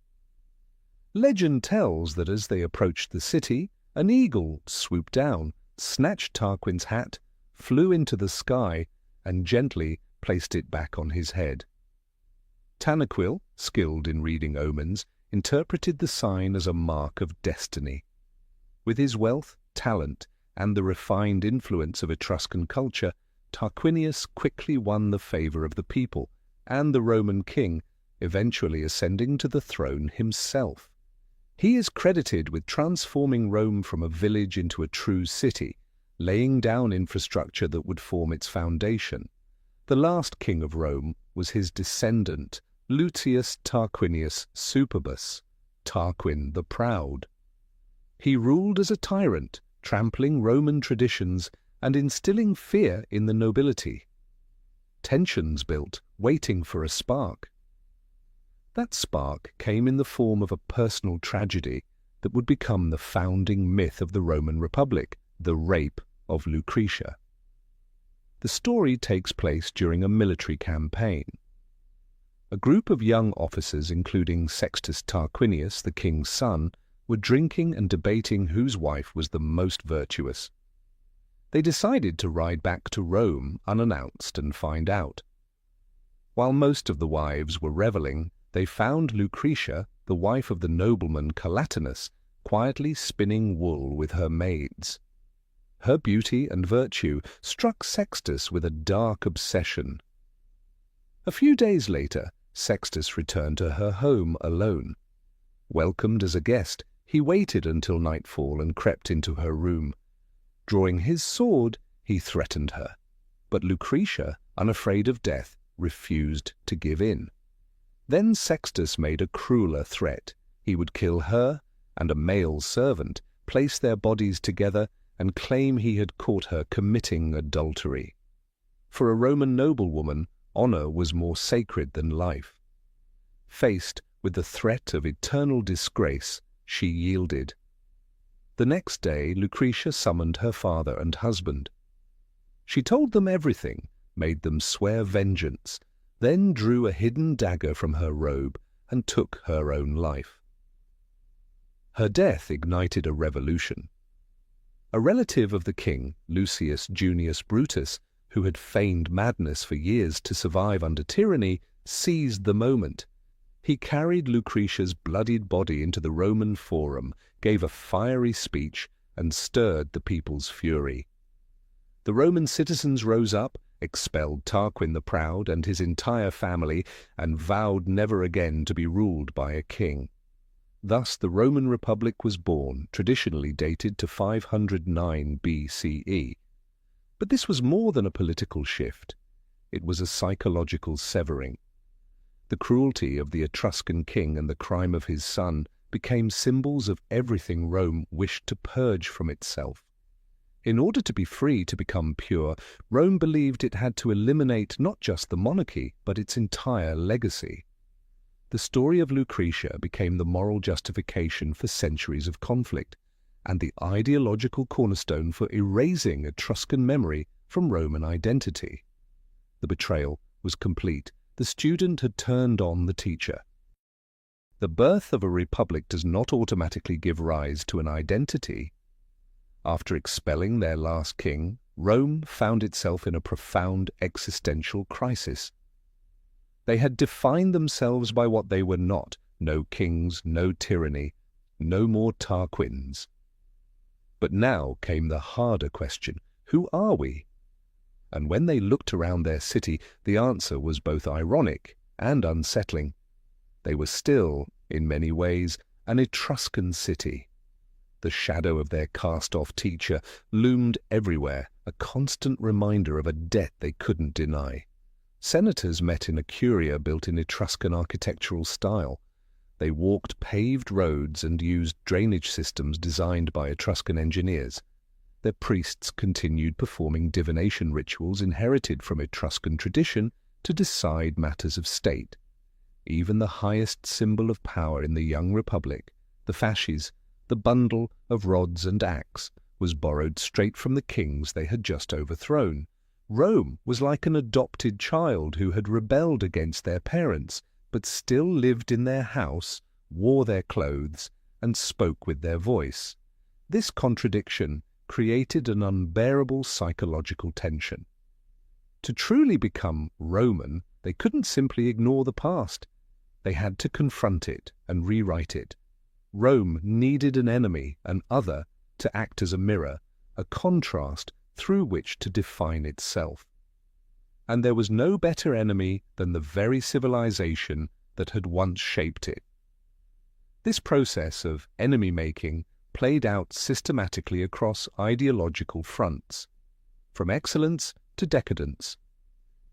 Legend tells that as they approached the city, an eagle swooped down, snatched Tarquin's hat, flew into the sky, and gently placed it back on his head. Tanaquil, skilled in reading omens, interpreted the sign as a mark of destiny. With his wealth, talent, and the refined influence of Etruscan culture, Tarquinius quickly won the favor of the people and the Roman king, eventually ascending to the throne himself. He is credited with transforming Rome from a village into a true city, laying down infrastructure that would form its foundation. The last king of Rome was his descendant, Lucius Tarquinius Superbus, Tarquin the Proud. He ruled as a tyrant, trampling Roman traditions and instilling fear in the nobility. Tensions built, waiting for a spark. That spark came in the form of a personal tragedy that would become the founding myth of the Roman Republic, the rape of Lucretia. The story takes place during a military campaign. A group of young officers, including Sextus Tarquinius, the king's son, were drinking and debating whose wife was the most virtuous. They decided to ride back to Rome unannounced and find out. While most of the wives were reveling, they found Lucretia, the wife of the nobleman Collatinus, quietly spinning wool with her maids. Her beauty and virtue struck Sextus with a dark obsession. A few days later, Sextus returned to her home alone. Welcomed as a guest, he waited until nightfall and crept into her room. Drawing his sword, he threatened her. But Lucretia, unafraid of death, refused to give in. Then Sextus made a crueler threat. He would kill her and a male servant, place their bodies together, and claim he had caught her committing adultery. For a Roman noblewoman, honor was more sacred than life. Faced with the threat of eternal disgrace, she yielded. The next day, Lucretia summoned her father and husband. She told them everything, made them swear vengeance, then drew a hidden dagger from her robe and took her own life. Her death ignited a revolution. A relative of the king, Lucius Junius Brutus, who had feigned madness for years to survive under tyranny, seized the moment. He carried Lucretia's bloodied body into the Roman Forum, gave a fiery speech, and stirred the people's fury. The Roman citizens rose up, expelled Tarquin the Proud and his entire family, and vowed never again to be ruled by a king. Thus the Roman Republic was born, traditionally dated to 509 BCE. But this was more than a political shift. It was a psychological severing. The cruelty of the Etruscan king and the crime of his son became symbols of everything Rome wished to purge from itself. In order to be free to become pure, Rome believed it had to eliminate not just the monarchy, but its entire legacy. The story of Lucretia became the moral justification for centuries of conflict, and the ideological cornerstone for erasing Etruscan memory from Roman identity. The betrayal was complete. The student had turned on the teacher. The birth of a republic does not automatically give rise to an identity. After expelling their last king, Rome found itself in a profound existential crisis. They had defined themselves by what they were not: no kings, no tyranny, no more Tarquins. But now came the harder question: who are we? And when they looked around their city, the answer was both ironic and unsettling. They were still, in many ways, an Etruscan city. The shadow of their cast-off teacher loomed everywhere, a constant reminder of a debt they couldn't deny. Senators met in a curia built in Etruscan architectural style. They walked paved roads and used drainage systems designed by Etruscan engineers. Their priests continued performing divination rituals inherited from Etruscan tradition to decide matters of state. Even the highest symbol of power in the young republic, the fasces, the bundle of rods and axe, was borrowed straight from the kings they had just overthrown. Rome was like an adopted child who had rebelled against their parents, but still lived in their house, wore their clothes, and spoke with their voice. This contradiction created an unbearable psychological tension. To truly become Roman, they couldn't simply ignore the past. They had to confront it and rewrite it. Rome needed an enemy, an other, to act as a mirror, a contrast through which to define itself. And there was no better enemy than the very civilization that had once shaped it. This process of enemy-making played out systematically across ideological fronts, from excellence to decadence.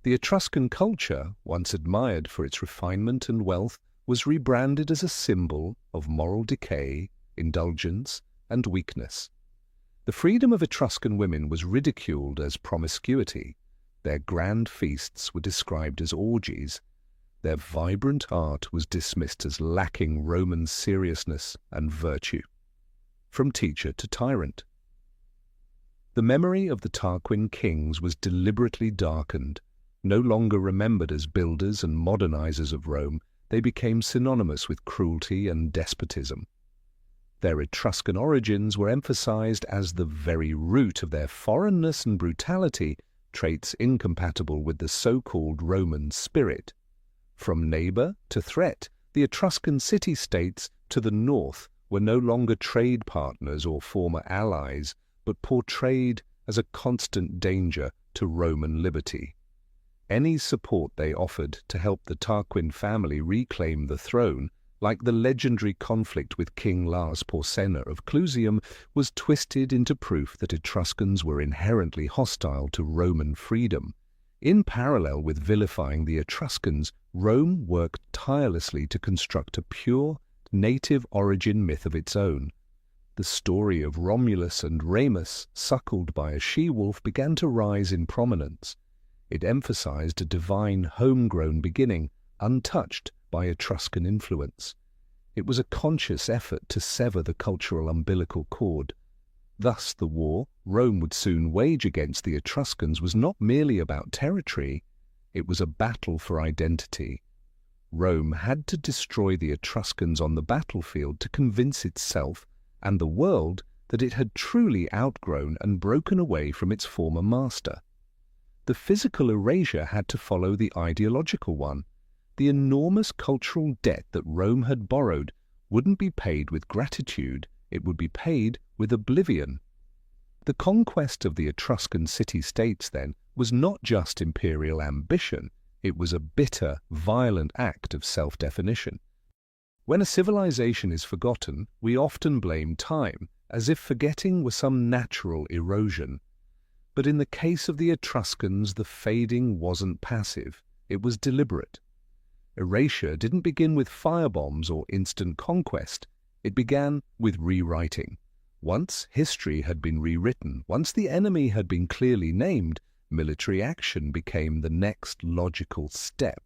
The Etruscan culture, once admired for its refinement and wealth, was rebranded as a symbol of moral decay, indulgence, and weakness. The freedom of Etruscan women was ridiculed as promiscuity. Their grand feasts were described as orgies. Their vibrant art was dismissed as lacking Roman seriousness and virtue. From teacher to tyrant. The memory of the Tarquin kings was deliberately darkened. No longer remembered as builders and modernizers of Rome, they became synonymous with cruelty and despotism. Their Etruscan origins were emphasized as the very root of their foreignness and brutality, traits incompatible with the so-called Roman spirit. From neighbor to threat, the Etruscan city-states to the north were no longer trade partners or former allies, but portrayed as a constant danger to Roman liberty. Any support they offered to help the Tarquin family reclaim the throne, like the legendary conflict with King Lars Porsena of Clusium, was twisted into proof that Etruscans were inherently hostile to Roman freedom. In parallel with vilifying the Etruscans, Rome worked tirelessly to construct a pure, native origin myth of its own. The story of Romulus and Remus, suckled by a she-wolf, began to rise in prominence. It emphasized a divine, homegrown beginning, untouched by Etruscan influence. It was a conscious effort to sever the cultural umbilical cord. Thus, the war Rome would soon wage against the Etruscans was not merely about territory, it was a battle for identity. Rome had to destroy the Etruscans on the battlefield to convince itself and the world that it had truly outgrown and broken away from its former master. The physical erasure had to follow the ideological one. The enormous cultural debt that Rome had borrowed wouldn't be paid with gratitude, it would be paid with oblivion. The conquest of the Etruscan city-states, then, was not just imperial ambition, it was a bitter, violent act of self-definition. When a civilization is forgotten, we often blame time, as if forgetting were some natural erosion. But in the case of the Etruscans, the fading wasn't passive, it was deliberate. Erasure didn't begin with firebombs or instant conquest, it began with rewriting. Once history had been rewritten, once the enemy had been clearly named, military action became the next logical step.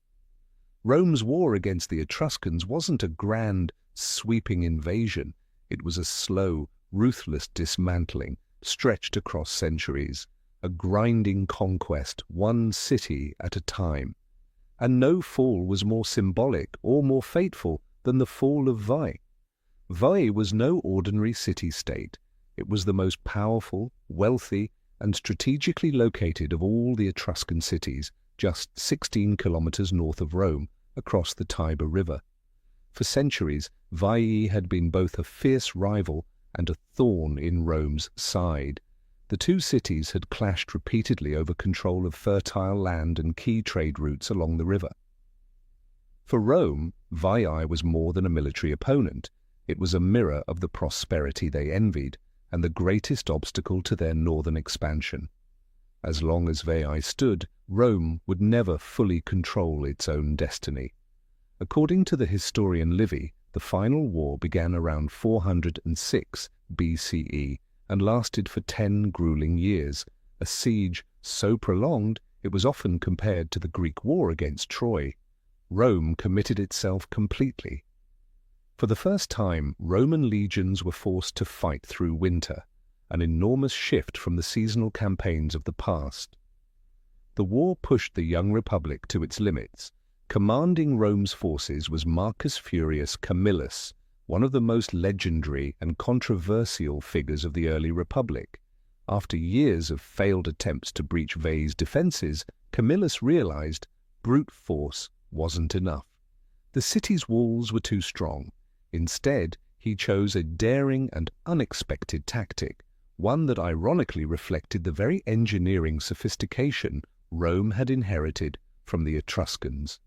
Rome's war against the Etruscans wasn't a grand, sweeping invasion. It was a slow, ruthless dismantling, stretched across centuries, a grinding conquest, one city at a time. And no fall was more symbolic or more fateful than the fall of Veii. Veii was no ordinary city-state. It was the most powerful, wealthy, and strategically located of all the Etruscan cities, just 16 kilometers north of Rome, across the Tiber River. For centuries, Veii had been both a fierce rival and a thorn in Rome's side. The two cities had clashed repeatedly over control of fertile land and key trade routes along the river. For Rome, Veii was more than a military opponent. It was a mirror of the prosperity they envied, and the greatest obstacle to their northern expansion. As long as Veii stood, Rome would never fully control its own destiny. According to the historian Livy, the final war began around 406 BCE and lasted for 10 grueling years, a siege so prolonged it was often compared to the Greek war against Troy. Rome committed itself completely. For the first time, Roman legions were forced to fight through winter, an enormous shift from the seasonal campaigns of the past. The war pushed the young republic to its limits. Commanding Rome's forces was Marcus Furius Camillus, one of the most legendary and controversial figures of the early republic. After years of failed attempts to breach Veii's defenses, Camillus realized brute force wasn't enough. The city's walls were too strong. Instead, he chose a daring and unexpected tactic, one that ironically reflected the very engineering sophistication Rome had inherited from the Etruscans.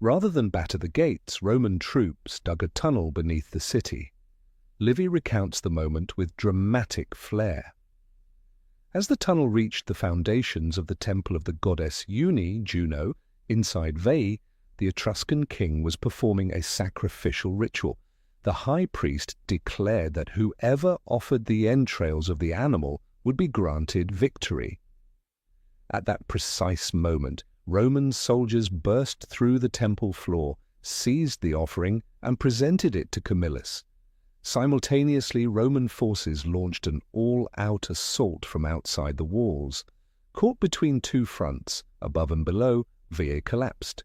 Rather than batter the gates, Roman troops dug a tunnel beneath the city. Livy recounts the moment with dramatic flair. As the tunnel reached the foundations of the temple of the goddess Juno, inside Veii, the Etruscan king was performing a sacrificial ritual. The high priest declared that whoever offered the entrails of the animal would be granted victory. At that precise moment, Roman soldiers burst through the temple floor, seized the offering, and presented it to Camillus. Simultaneously, Roman forces launched an all-out assault from outside the walls. Caught between two fronts, above and below, Veii collapsed.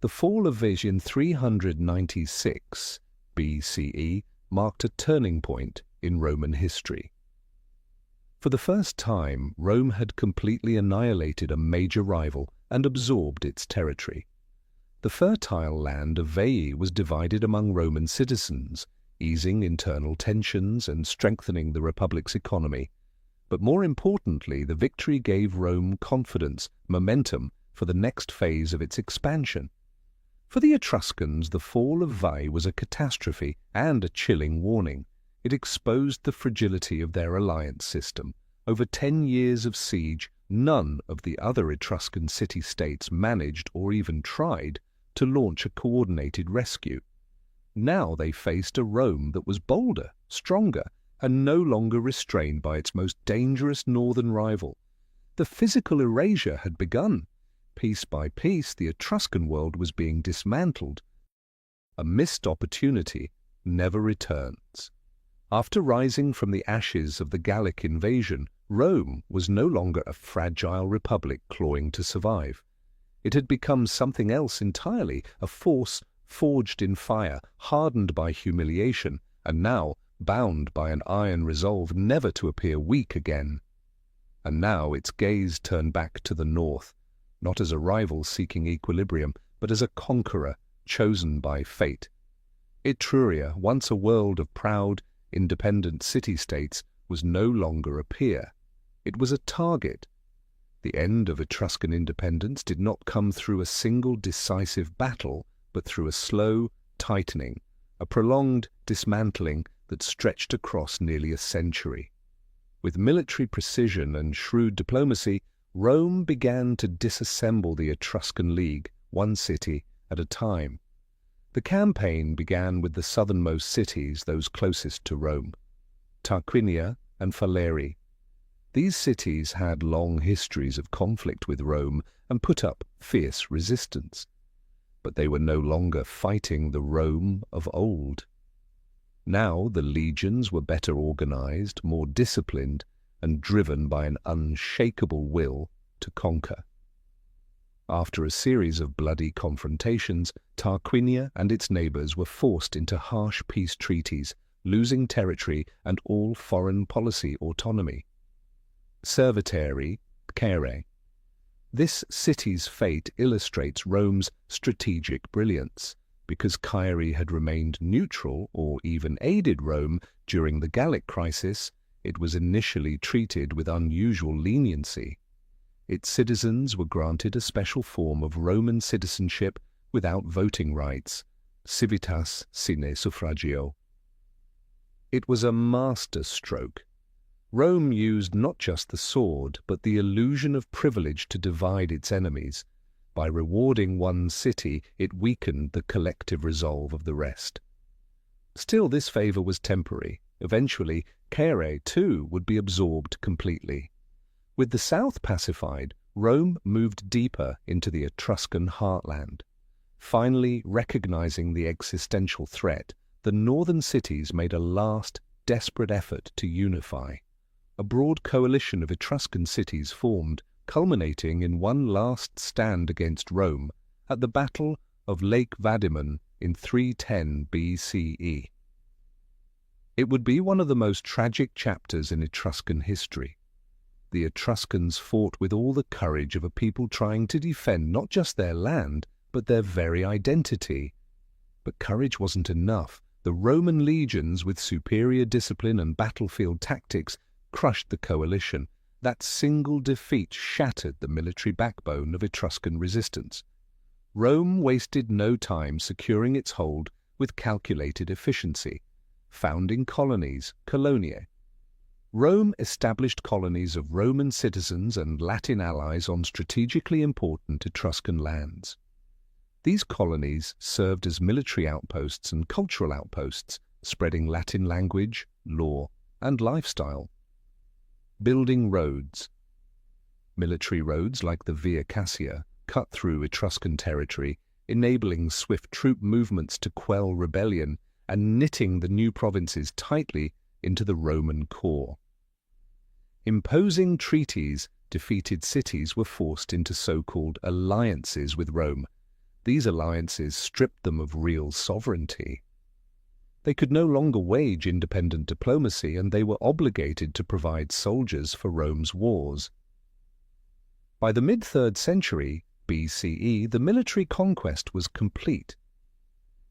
The fall of Veii in 396 BCE marked a turning point in Roman history. For the first time, Rome had completely annihilated a major rival and absorbed its territory. The fertile land of Veii was divided among Roman citizens, easing internal tensions and strengthening the republic's economy. But more importantly, the victory gave Rome confidence, momentum for the next phase of its expansion. For the Etruscans, the fall of Veii was a catastrophe and a chilling warning. It exposed the fragility of their alliance system. Over 10 years of siege, none of the other Etruscan city-states managed or even tried to launch a coordinated rescue. Now they faced a Rome that was bolder, stronger, and no longer restrained by its most dangerous northern rival. The physical erasure had begun. Piece by piece, the Etruscan world was being dismantled. A missed opportunity never returns. After rising from the ashes of the Gallic invasion, Rome was no longer a fragile republic clawing to survive. It had become something else entirely, a force forged in fire, hardened by humiliation, and now bound by an iron resolve never to appear weak again. And now its gaze turned back to the north, not as a rival seeking equilibrium, but as a conqueror chosen by fate. Etruria, once a world of proud, independent city-states, was no longer a peer. It was a target. The end of Etruscan independence did not come through a single decisive battle, but through a slow tightening, a prolonged dismantling that stretched across nearly a century. With military precision and shrewd diplomacy, Rome began to disassemble the Etruscan League, one city at a time. The campaign began with the southernmost cities, those closest to Rome, Tarquinia and Falerii. These cities had long histories of conflict with Rome and put up fierce resistance. But they were no longer fighting the Rome of old. Now the legions were better organized, more disciplined, and driven by an unshakable will to conquer. After a series of bloody confrontations, Tarquinia and its neighbors were forced into harsh peace treaties, losing territory and all foreign policy autonomy. Serviteri, Caere. This city's fate illustrates Rome's strategic brilliance. Because Caere had remained neutral or even aided Rome during the Gallic crisis, it was initially treated with unusual leniency. Its citizens were granted a special form of Roman citizenship without voting rights, civitas sine suffragio. It was a masterstroke. Rome used not just the sword, but the illusion of privilege to divide its enemies. By rewarding one city, it weakened the collective resolve of the rest. Still, this favor was temporary. Eventually, Caere, too, would be absorbed completely. With the south pacified, Rome moved deeper into the Etruscan heartland. Finally recognizing the existential threat, the northern cities made a last, desperate effort to unify. A broad coalition of Etruscan cities formed, culminating in one last stand against Rome at the Battle of Lake Vadimon in 310 BCE. It would be one of the most tragic chapters in Etruscan history. The Etruscans fought with all the courage of a people trying to defend not just their land, but their very identity. But courage wasn't enough. The Roman legions, with superior discipline and battlefield tactics, crushed the coalition. That single defeat shattered the military backbone of Etruscan resistance. Rome wasted no time securing its hold with calculated efficiency, founding colonies, coloniae. Rome established colonies of Roman citizens and Latin allies on strategically important Etruscan lands. These colonies served as military outposts and cultural outposts, spreading Latin language, law, and lifestyle. Building roads. Military roads like the Via Cassia cut through Etruscan territory, enabling swift troop movements to quell rebellion and knitting the new provinces tightly into the Roman core. Imposing treaties, defeated cities were forced into so-called alliances with Rome. These alliances stripped them of real sovereignty. They could no longer wage independent diplomacy, and they were obligated to provide soldiers for Rome's wars. By the mid-3rd century BCE, the military conquest was complete.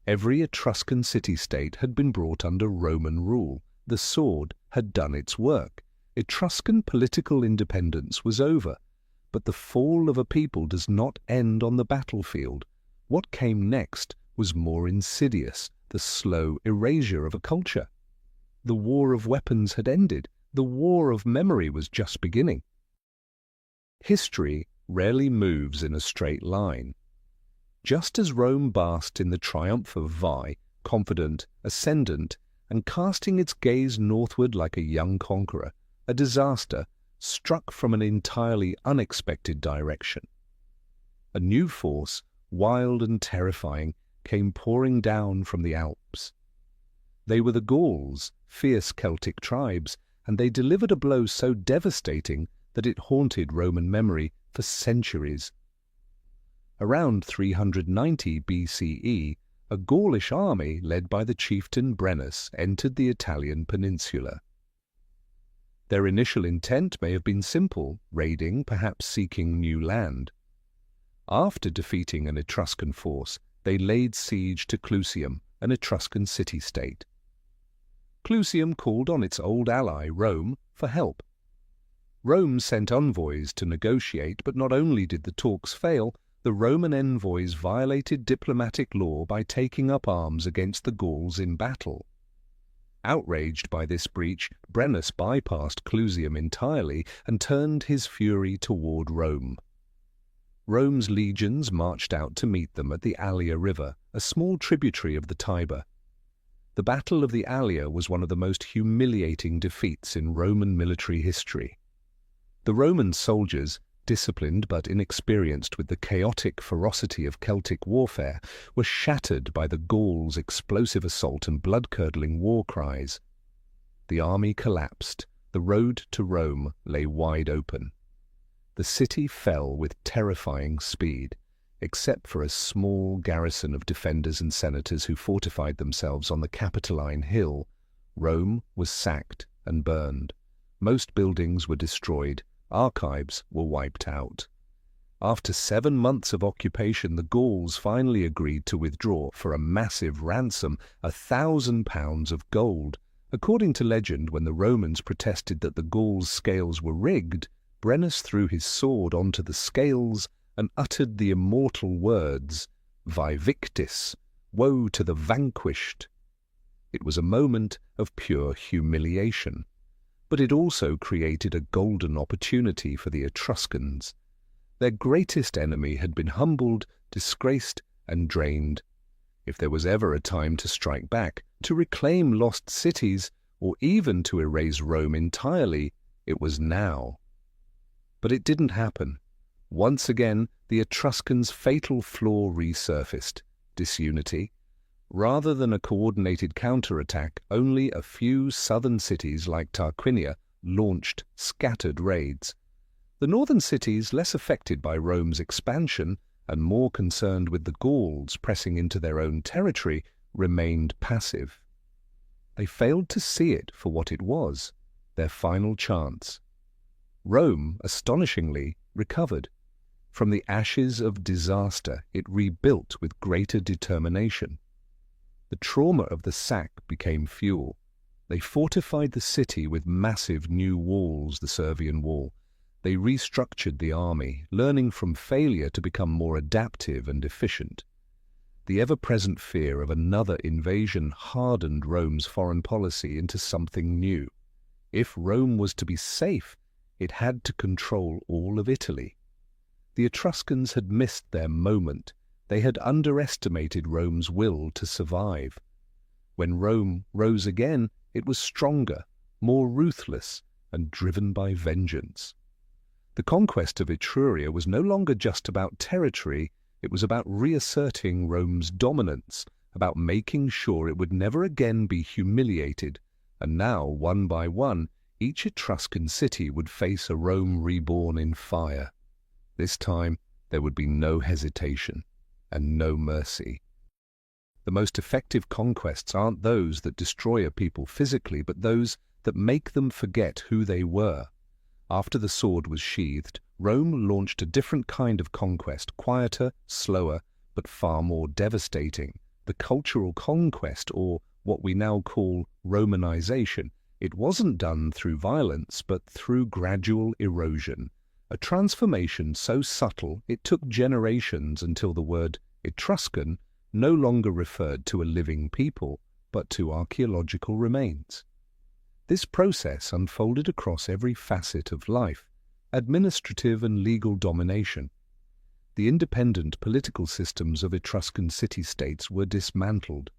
Every Etruscan city-state had been brought under Roman rule. The sword had done its work. Etruscan political independence was over. But the fall of a people does not end on the battlefield. What came next was more insidious, the slow erasure of a culture. The war of weapons had ended. The war of memory was just beginning. History rarely moves in a straight line. Just as Rome basked in the triumph of Veii, confident, ascendant, and casting its gaze northward like a young conqueror, a disaster struck from an entirely unexpected direction. A new force, wild and terrifying, came pouring down from the Alps. They were the Gauls, fierce Celtic tribes, and they delivered a blow so devastating that it haunted Roman memory for centuries. Around 390 BCE, a Gaulish army led by the chieftain Brennus entered the Italian peninsula. Their initial intent may have been simple, raiding, perhaps seeking new land. After defeating an Etruscan force, they laid siege to Clusium, an Etruscan city-state. Clusium called on its old ally, Rome, for help. Rome sent envoys to negotiate, but not only did the talks fail, the Roman envoys violated diplomatic law by taking up arms against the Gauls in battle. Outraged by this breach, Brennus bypassed Clusium entirely and turned his fury toward Rome. Rome's legions marched out to meet them at the Allia River, a small tributary of the Tiber. The Battle of the Allia was one of the most humiliating defeats in Roman military history. The Roman soldiers, disciplined but inexperienced with the chaotic ferocity of Celtic warfare, were shattered by the Gauls' explosive assault and blood-curdling war cries. The army collapsed. The road to Rome lay wide open. The city fell with terrifying speed, except for a small garrison of defenders and senators who fortified themselves on the Capitoline Hill. Rome was sacked and burned. Most buildings were destroyed. Archives were wiped out. After 7 months of occupation, the Gauls finally agreed to withdraw for a massive ransom, 1,000 pounds of gold. According to legend, when the Romans protested that the Gauls' scales were rigged, Brennus threw his sword onto the scales and uttered the immortal words, "Vae victis," woe to the vanquished. It was a moment of pure humiliation, but it also created a golden opportunity for the Etruscans. Their greatest enemy had been humbled, disgraced, and drained. If there was ever a time to strike back, to reclaim lost cities, or even to erase Rome entirely, it was now. But it didn't happen. Once again, the Etruscans' fatal flaw resurfaced: disunity. Rather than a coordinated counterattack, only a few southern cities like Tarquinia launched scattered raids. The northern cities, less affected by Rome's expansion and more concerned with the Gauls pressing into their own territory, remained passive. They failed to see it for what it was, their final chance. Rome, astonishingly, recovered. From the ashes of disaster, it rebuilt with greater determination. The trauma of the sack became fuel. They fortified the city with massive new walls, the Servian Wall. They restructured the army, learning from failure to become more adaptive and efficient. The ever-present fear of another invasion hardened Rome's foreign policy into something new. If Rome was to be safe, it had to control all of Italy. The Etruscans had missed their moment. They had underestimated Rome's will to survive. When Rome rose again, it was stronger, more ruthless, and driven by vengeance. The conquest of Etruria was no longer just about territory. It was about reasserting Rome's dominance, about making sure it would never again be humiliated. And now, one by one, each Etruscan city would face a Rome reborn in fire. This time, there would be no hesitation and no mercy. The most effective conquests aren't those that destroy a people physically, but those that make them forget who they were. After the sword was sheathed, Rome launched a different kind of conquest, quieter, slower, but far more devastating: the cultural conquest, or what we now call Romanization. It wasn't done through violence, but through gradual erosion, a transformation so subtle it took generations until the word Etruscan no longer referred to a living people, but to archaeological remains. This process unfolded across every facet of life: administrative and legal domination. The independent political systems of Etruscan city-states were dismantled.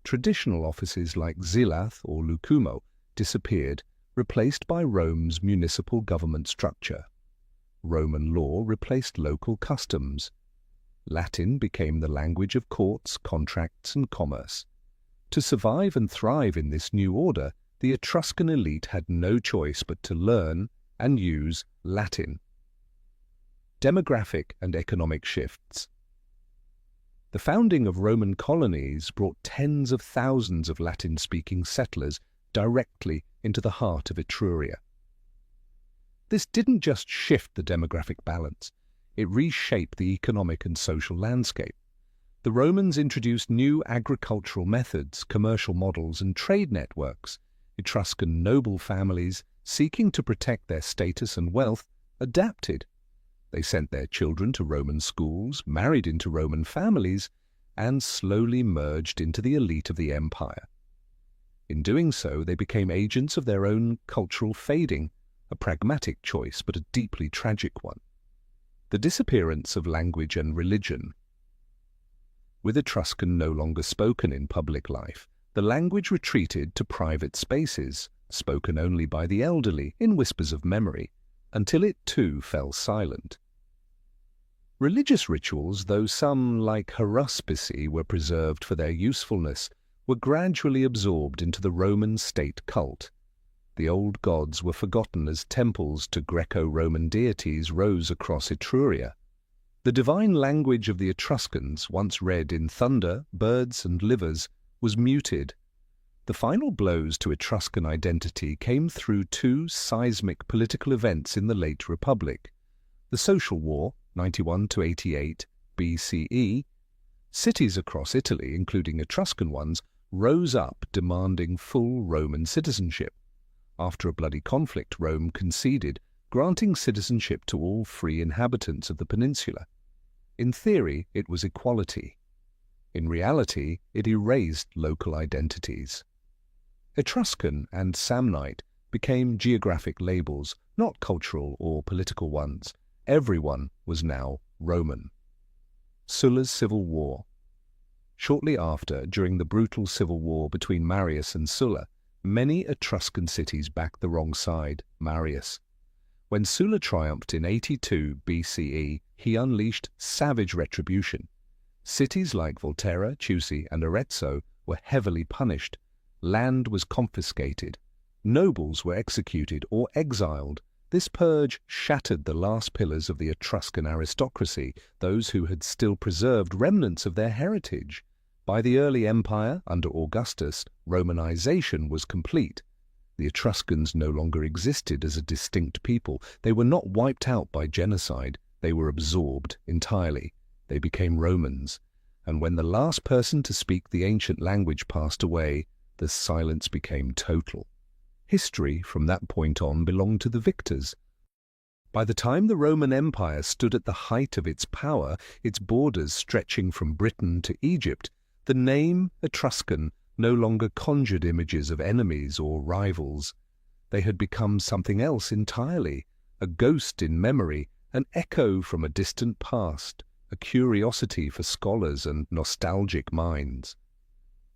Traditional offices like Zilath or Lucumo disappeared, replaced by Rome's municipal government structure. Roman law replaced local customs. Latin became the language of courts, contracts, and commerce. To survive and thrive in this new order, the Etruscan elite had no choice but to learn and use Latin. Demographic and economic shifts. The founding of Roman colonies brought tens of thousands of Latin-speaking settlers directly into the heart of Etruria. This didn't just shift the demographic balance, It reshaped the economic and social landscape. The Romans introduced new agricultural methods, commercial models, and trade networks. Etruscan noble families, seeking to protect their status and wealth, adapted. They sent their children to Roman schools, married into Roman families, and slowly merged into the elite of the empire. In doing so, they became agents of their own cultural fading, a pragmatic choice but a deeply tragic one. The disappearance of language and religion. With Etruscan no longer spoken in public life, the language retreated to private spaces, spoken only by the elderly in whispers of memory, until it too fell silent. Religious rituals, though some, like haruspicy, were preserved for their usefulness, were gradually absorbed into the Roman state cult. The old gods were forgotten as temples to Greco-Roman deities rose across Etruria. The divine language of the Etruscans, once read in thunder, birds, and livers, was muted. The final blows to Etruscan identity came through two seismic political events in the late Republic. The Social War, 91 to 88 BCE, cities across Italy, including Etruscan ones, rose up demanding full Roman citizenship. After a bloody conflict, Rome conceded, granting citizenship to all free inhabitants of the peninsula. In theory, it was equality. In reality, it erased local identities. Etruscan and Samnite became geographic labels, not cultural or political ones. Everyone was now Roman. Sulla's Civil War. Shortly after, during the brutal civil war between Marius and Sulla, many Etruscan cities backed the wrong side, Marius. When Sulla triumphed in 82 BCE, he unleashed savage retribution. Cities like Volterra, Chiusi, and Arezzo were heavily punished. Land was confiscated. Nobles were executed or exiled. This purge shattered the last pillars of the Etruscan aristocracy, those who had still preserved remnants of their heritage. By the early empire, under Augustus, Romanization was complete. The Etruscans no longer existed as a distinct people. They were not wiped out by genocide. They were absorbed entirely. They became Romans. And when the last person to speak the ancient language passed away, the silence became total. History, from that point on, belonged to the victors. By the time the Roman Empire stood at the height of its power, its borders stretching from Britain to Egypt, the name Etruscan no longer conjured images of enemies or rivals. They had become something else entirely, a ghost in memory, an echo from a distant past, a curiosity for scholars and nostalgic minds.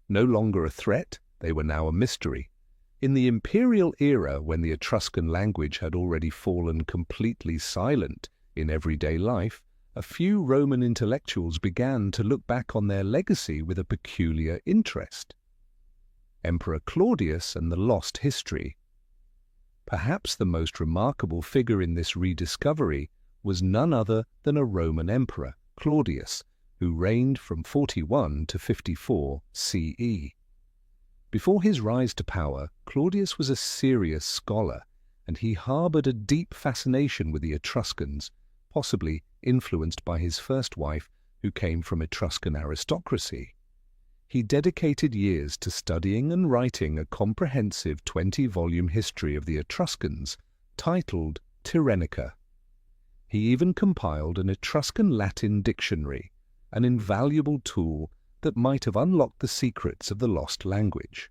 No longer a threat, they were now a mystery. In the imperial era, when the Etruscan language had already fallen completely silent in everyday life, a few Roman intellectuals began to look back on their legacy with a peculiar interest. Emperor Claudius and the Lost History. Perhaps the most remarkable figure in this rediscovery was none other than a Roman emperor, Claudius, who reigned from 41 to 54 CE. Before his rise to power, Claudius was a serious scholar, and he harbored a deep fascination with the Etruscans, possibly influenced by his first wife, who came from Etruscan aristocracy. He dedicated years to studying and writing a comprehensive 20-volume history of the Etruscans, titled Tyrennica. He even compiled an Etruscan Latin dictionary, an invaluable tool that might have unlocked the secrets of the lost language.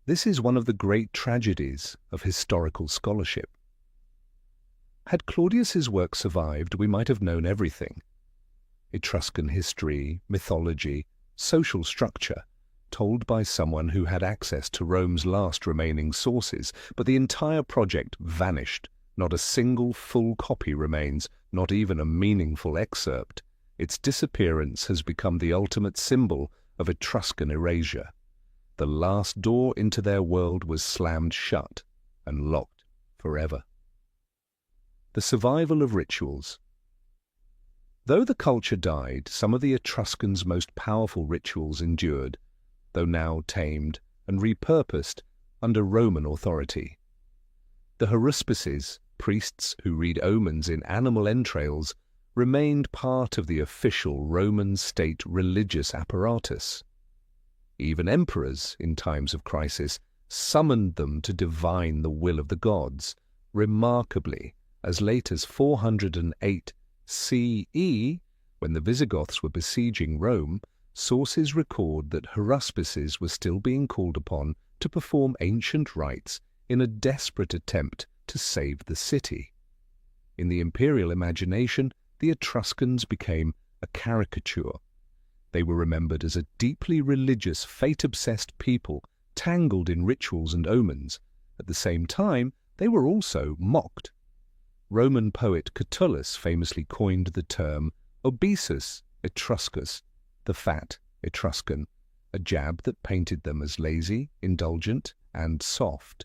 This is one of the great tragedies of historical scholarship. Had Claudius's work survived, we might have known everything. Etruscan history, mythology, social structure, told by someone who had access to Rome's last remaining sources, but the entire project vanished. Not a single full copy remains, not even a meaningful excerpt. Its disappearance has become the ultimate symbol of Etruscan erasure. The last door into their world was slammed shut and locked forever. The survival of rituals. Though the culture died, some of the Etruscans' most powerful rituals endured, though now tamed and repurposed under Roman authority. The haruspices, priests who read omens in animal entrails, remained part of the official Roman state religious apparatus. Even emperors, in times of crisis, summoned them to divine the will of the gods. Remarkably, as late as 408 CE, when the Visigoths were besieging Rome, sources record that haruspices were still being called upon to perform ancient rites in a desperate attempt to save the city. In the imperial imagination, the Etruscans became a caricature. They were remembered as a deeply religious, fate-obsessed people, tangled in rituals and omens. At the same time, they were also mocked. Roman poet Catullus famously coined the term obesus Etruscus, the fat Etruscan, a jab that painted them as lazy, indulgent, and soft.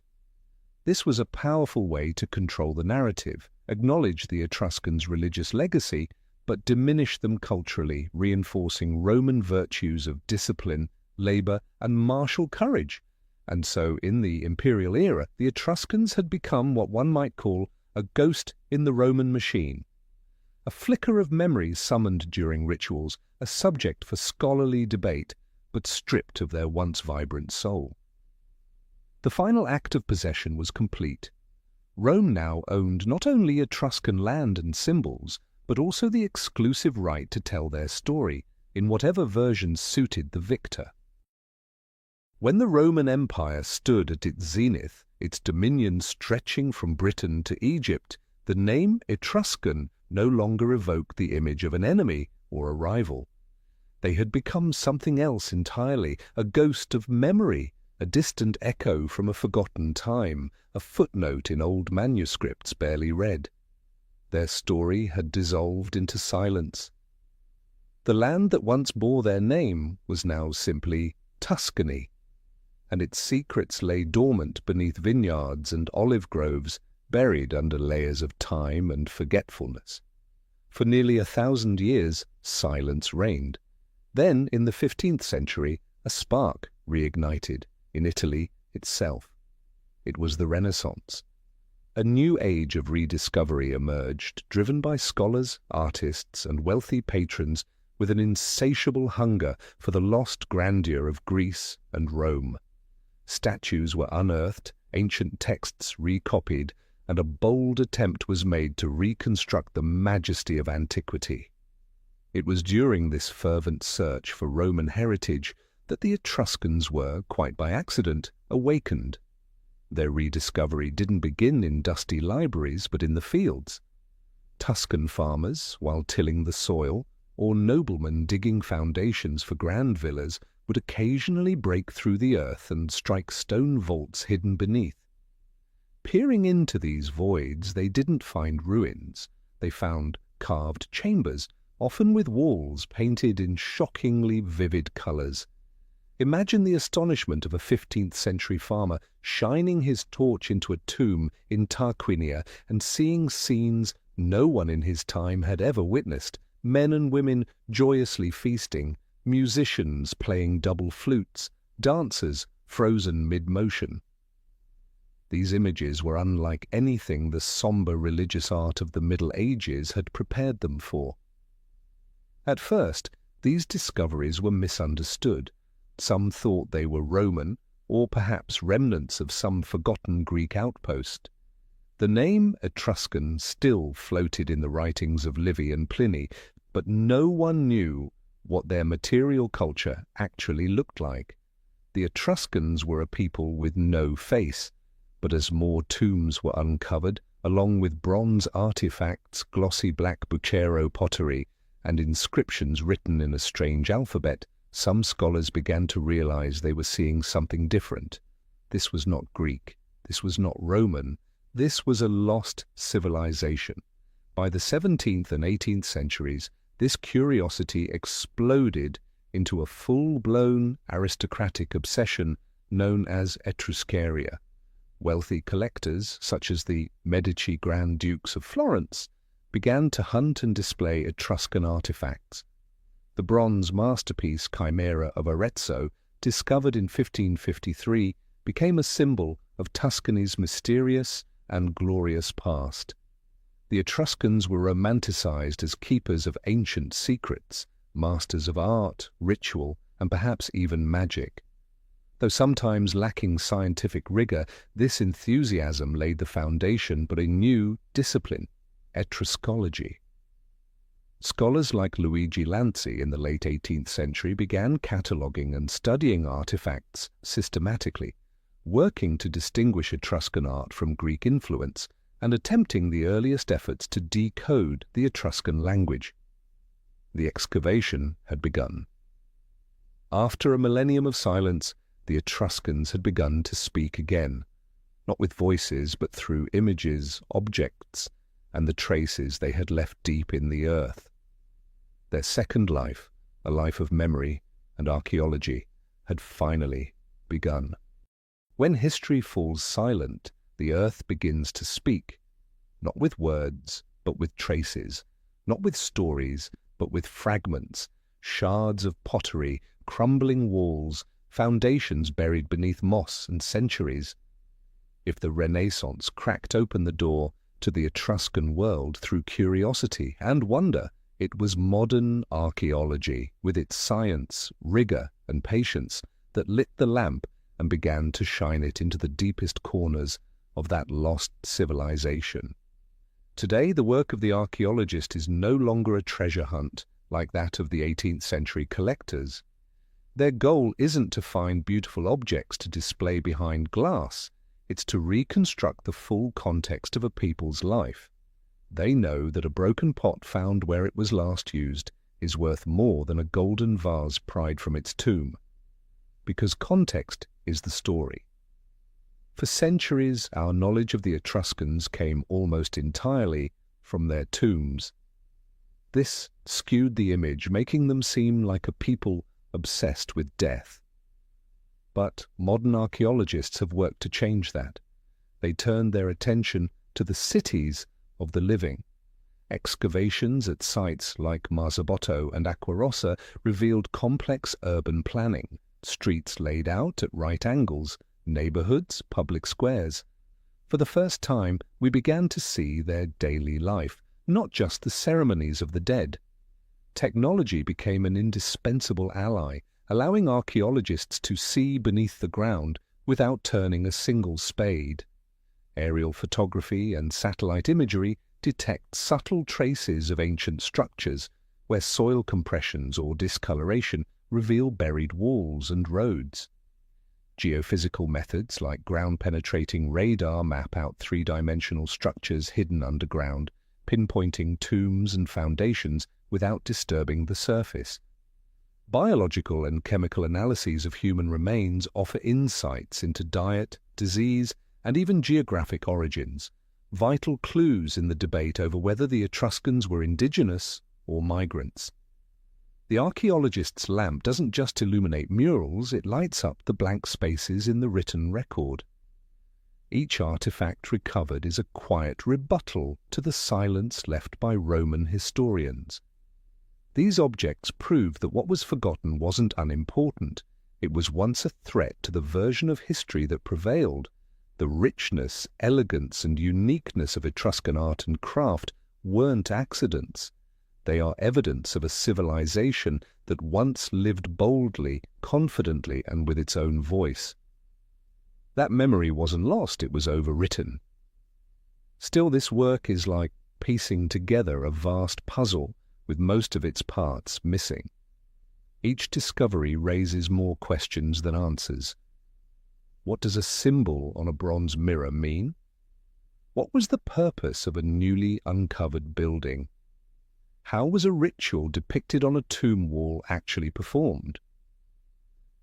This was a powerful way to control the narrative, acknowledge the Etruscans' religious legacy, but diminish them culturally, reinforcing Roman virtues of discipline, labor, and martial courage. And so, in the imperial era, the Etruscans had become what one might call a ghost in the Roman machine. A flicker of memory summoned during rituals, a subject for scholarly debate, but stripped of their once vibrant soul. The final act of possession was complete. Rome now owned not only Etruscan land and symbols, but also the exclusive right to tell their story, in whatever version suited the victor. When the Roman Empire stood at its zenith, its dominion stretching from Britain to Egypt, the name Etruscan no longer evoked the image of an enemy or a rival. They had become something else entirely, a ghost of memory, a distant echo from a forgotten time, a footnote in old manuscripts barely read. Their story had dissolved into silence. The land that once bore their name was now simply Tuscany, and its secrets lay dormant beneath vineyards and olive groves, buried under layers of time and forgetfulness. For nearly 1,000 years, silence reigned. Then, in the 15th century, a spark reignited in Italy itself. It was the Renaissance. A new age of rediscovery emerged, driven by scholars, artists, and wealthy patrons with an insatiable hunger for the lost grandeur of Greece and Rome. Statues were unearthed, ancient texts recopied, and a bold attempt was made to reconstruct the majesty of antiquity. It was during this fervent search for Roman heritage that the Etruscans were, quite by accident, awakened. Their rediscovery didn't begin in dusty libraries, but in the fields. Tuscan farmers, while tilling the soil, or noblemen digging foundations for grand villas, would occasionally break through the earth and strike stone vaults hidden beneath. Peering into these voids, they didn't find ruins. They found carved chambers, often with walls painted in shockingly vivid colors. Imagine the astonishment of a 15th century farmer shining his torch into a tomb in Tarquinia and seeing scenes no one in his time had ever witnessed, men and women joyously feasting, musicians playing double flutes, dancers frozen mid-motion. These images were unlike anything the somber religious art of the Middle Ages had prepared them for. At first, these discoveries were misunderstood. Some thought they were Roman, or perhaps remnants of some forgotten Greek outpost. The name Etruscan still floated in the writings of Livy and Pliny, but no one knew what their material culture actually looked like. The Etruscans were a people with no face, but as more tombs were uncovered, along with bronze artifacts, glossy black Bucero pottery, and inscriptions written in a strange alphabet, some scholars began to realize they were seeing something different. This was not Greek. This was not Roman. This was a lost civilization. By the 17th and 18th centuries, this curiosity exploded into a full-blown aristocratic obsession known as Etruscaria. Wealthy collectors, such as the Medici Grand Dukes of Florence, began to hunt and display Etruscan artifacts. The bronze masterpiece Chimera of Arezzo, discovered in 1553, became a symbol of Tuscany's mysterious and glorious past. The Etruscans were romanticized as keepers of ancient secrets, masters of art, ritual, and perhaps even magic. Though sometimes lacking scientific rigor, this enthusiasm laid the foundation for a new discipline, Etruscology. Scholars like Luigi Lanzi in the late 18th century began cataloguing and studying artifacts systematically, working to distinguish Etruscan art from Greek influence and attempting the earliest efforts to decode the Etruscan language. The excavation had begun. After a millennium of silence, the Etruscans had begun to speak again, not with voices but through images, objects, and the traces they had left deep in the earth. Their second life, a life of memory and archaeology, had finally begun. When history falls silent, the earth begins to speak, not with words, but with traces, not with stories, but with fragments, shards of pottery, crumbling walls, foundations buried beneath moss and centuries. If the Renaissance cracked open the door to the Etruscan world through curiosity and wonder, it was modern archaeology, with its science, rigor, and patience, that lit the lamp and began to shine it into the deepest corners of that lost civilization. Today, the work of the archaeologist is no longer a treasure hunt like that of the 18th century collectors. Their goal isn't to find beautiful objects to display behind glass. It's to reconstruct the full context of a people's life. They know that a broken pot found where it was last used is worth more than a golden vase pried from its tomb, because context is the story. For centuries, our knowledge of the Etruscans came almost entirely from their tombs. This skewed the image, making them seem like a people obsessed with death. But modern archaeologists have worked to change that. They turned their attention to the cities of the living. Excavations at sites like Marzabotto and Aquarossa revealed complex urban planning, streets laid out at right angles, neighborhoods, public squares. For the first time, we began to see their daily life, not just the ceremonies of the dead. Technology became an indispensable ally, allowing archaeologists to see beneath the ground without turning a single spade. Aerial photography and satellite imagery detect subtle traces of ancient structures, where soil compressions or discoloration reveal buried walls and roads. Geophysical methods like ground-penetrating radar map out three-dimensional structures hidden underground, pinpointing tombs and foundations without disturbing the surface. Biological and chemical analyses of human remains offer insights into diet, disease, and even geographic origins, vital clues in the debate over whether the Etruscans were indigenous or migrants. The archaeologist's lamp doesn't just illuminate murals, it lights up the blank spaces in the written record. Each artifact recovered is a quiet rebuttal to the silence left by Roman historians. These objects prove that what was forgotten wasn't unimportant. It was once a threat to the version of history that prevailed. The richness, elegance, and uniqueness of Etruscan art and craft weren't accidents. They are evidence of a civilization that once lived boldly, confidently, and with its own voice. That memory wasn't lost, it was overwritten. Still, this work is like piecing together a vast puzzle with most of its parts missing. Each discovery raises more questions than answers. What does a symbol on a bronze mirror mean? What was the purpose of a newly uncovered building? How was a ritual depicted on a tomb wall actually performed?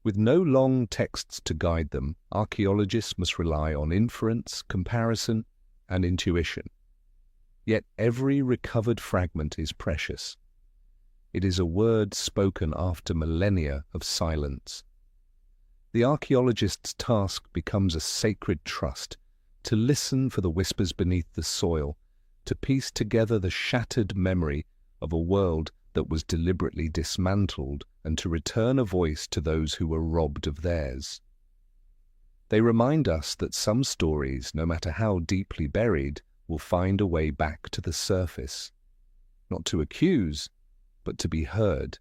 With no long texts to guide them, archaeologists must rely on inference, comparison, and intuition. Yet every recovered fragment is precious. It is a word spoken after millennia of silence. The archaeologist's task becomes a sacred trust, to listen for the whispers beneath the soil, to piece together the shattered memory of a world that was deliberately dismantled, and to return a voice to those who were robbed of theirs. They remind us that some stories, no matter how deeply buried, will find a way back to the surface. Not to accuse, but to be heard.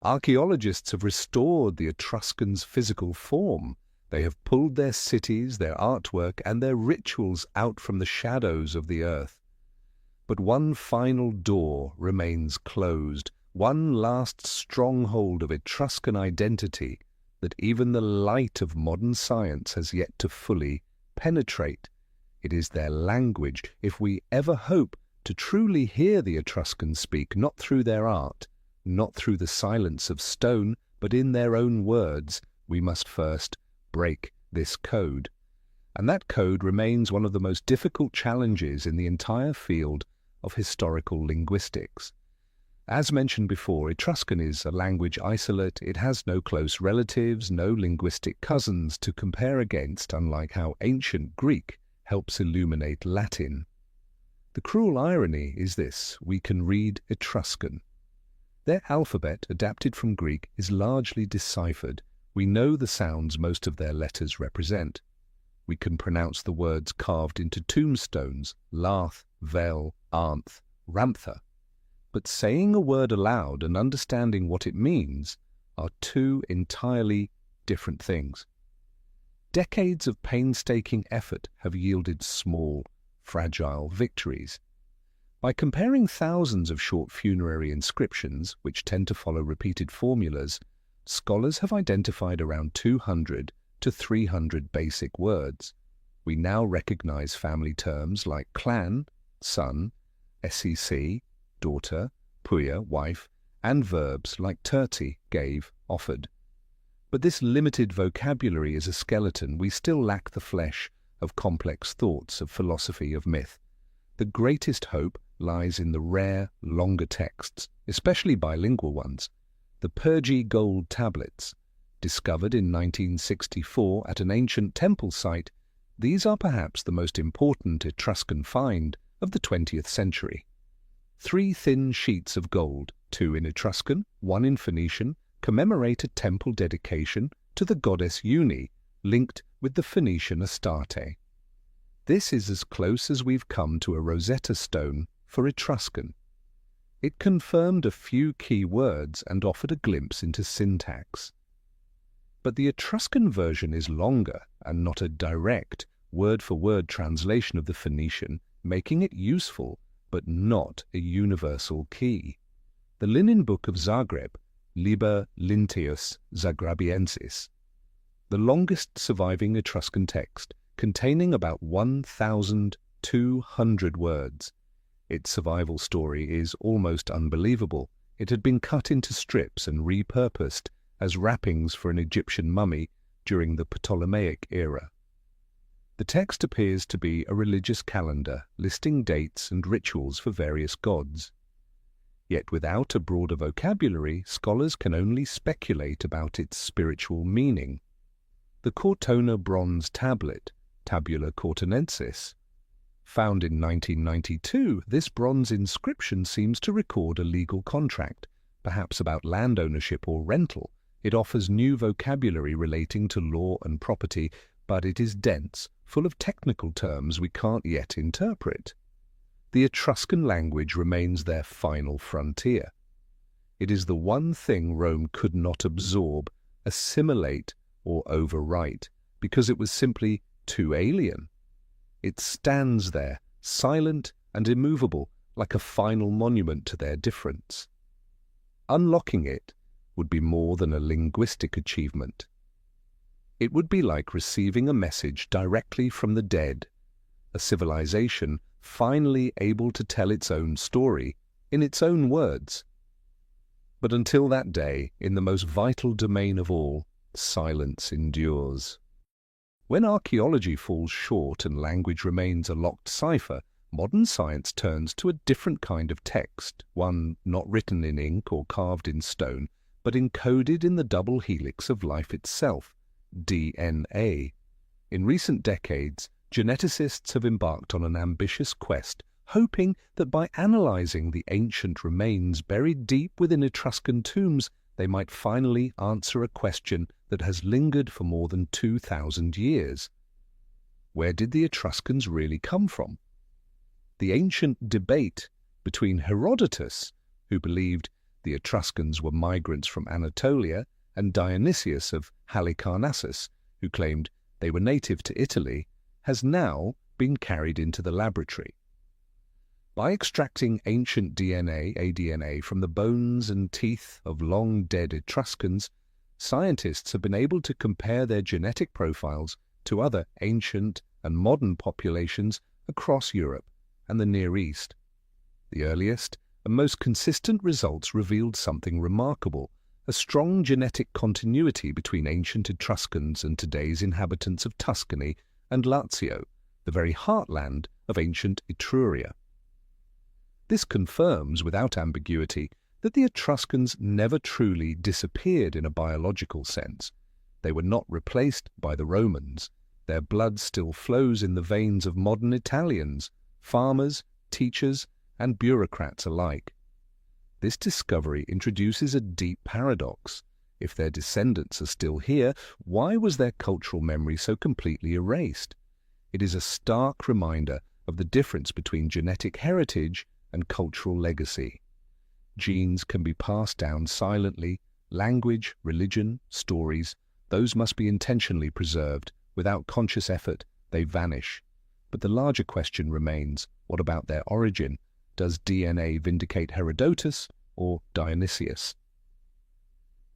Archaeologists have restored the Etruscans' physical form. They have pulled their cities, their artwork, and their rituals out from the shadows of the earth. But one final door remains closed, one last stronghold of Etruscan identity that even the light of modern science has yet to fully penetrate. It is their language. If we ever hope to truly hear the Etruscans speak, not through their art, not through the silence of stone, but in their own words, we must first break this code. And that code remains one of the most difficult challenges in the entire field of historical linguistics. As mentioned before, Etruscan is a language isolate. It has no close relatives, no linguistic cousins to compare against, unlike how ancient Greek helps illuminate Latin. The cruel irony is this: we can read Etruscan. Their alphabet, adapted from Greek, is largely deciphered. We know the sounds most of their letters represent. We can pronounce the words carved into tombstones: Larth, Vel, Arnth, Ramtha. But saying a word aloud and understanding what it means are two entirely different things. Decades of painstaking effort have yielded small, fragile victories. By comparing thousands of short funerary inscriptions, which tend to follow repeated formulas, scholars have identified around 200 to 300 basic words. We now recognize family terms like clan, son, sec, daughter, puya, wife, and verbs like terti, gave, offered. But this limited vocabulary is a skeleton. We still lack the flesh of complex thoughts, of philosophy, of myth. The greatest hope lies in the rare, longer texts, especially bilingual ones. The Pergi gold tablets, discovered in 1964 at an ancient temple site, these are perhaps the most important Etruscan find of the 20th century. 3 thin sheets of gold, 2 in Etruscan, 1 in Phoenician, commemorate a temple dedication to the goddess Uni, linked with the Phoenician Astarte. This is as close as we've come to a Rosetta Stone for Etruscan. It confirmed a few key words and offered a glimpse into syntax. But the Etruscan version is longer and not a direct, word-for-word translation of the Phoenician, making it useful but not a universal key. The Linen Book of Zagreb, Liber Linteus Zagrabiensis, the longest surviving Etruscan text, containing about 1,200 words. Its survival story is almost unbelievable. It had been cut into strips and repurposed as wrappings for an Egyptian mummy during the Ptolemaic era. The text appears to be a religious calendar listing dates and rituals for various gods. Yet without a broader vocabulary, scholars can only speculate about its spiritual meaning. The Cortona bronze tablet, Tabula Cortonensis, found in 1992, this bronze inscription seems to record a legal contract, perhaps about land ownership or rental. It offers new vocabulary relating to law and property, but it is dense, full of technical terms we can't yet interpret. The Etruscan language remains their final frontier. It is the one thing Rome could not absorb, assimilate, or overwrite, because it was simply too alien. It stands there, silent and immovable, like a final monument to their difference. Unlocking it would be more than a linguistic achievement. It would be like receiving a message directly from the dead, a civilization finally able to tell its own story in its own words. But until that day, in the most vital domain of all, silence endures. When archaeology falls short and language remains a locked cipher, modern science turns to a different kind of text, one not written in ink or carved in stone, but encoded in the double helix of life itself, DNA. In recent decades, geneticists have embarked on an ambitious quest, hoping that by analyzing the ancient remains buried deep within Etruscan tombs, they might finally answer a question that has lingered for more than 2,000 years. Where did the Etruscans really come from? The ancient debate between Herodotus, who believed the Etruscans were migrants from Anatolia, and Dionysius of Halicarnassus, who claimed they were native to Italy, has now been carried into the laboratory. By extracting ancient DNA, aDNA, from the bones and teeth of long-dead Etruscans, scientists have been able to compare their genetic profiles to other ancient and modern populations across Europe and the Near East. The earliest and most consistent results revealed something remarkable: a strong genetic continuity between ancient Etruscans and today's inhabitants of Tuscany and Lazio, the very heartland of ancient Etruria. This confirms, without ambiguity, that the Etruscans never truly disappeared in a biological sense. They were not replaced by the Romans. Their blood still flows in the veins of modern Italians, farmers, teachers, and bureaucrats alike. This discovery introduces a deep paradox. If their descendants are still here, why was their cultural memory so completely erased? It is a stark reminder of the difference between genetic heritage and cultural legacy. Genes can be passed down silently. Language, religion, stories, those must be intentionally preserved. Without conscious effort, they vanish. But the larger question remains: what about their origin? Does DNA vindicate Herodotus or Dionysius?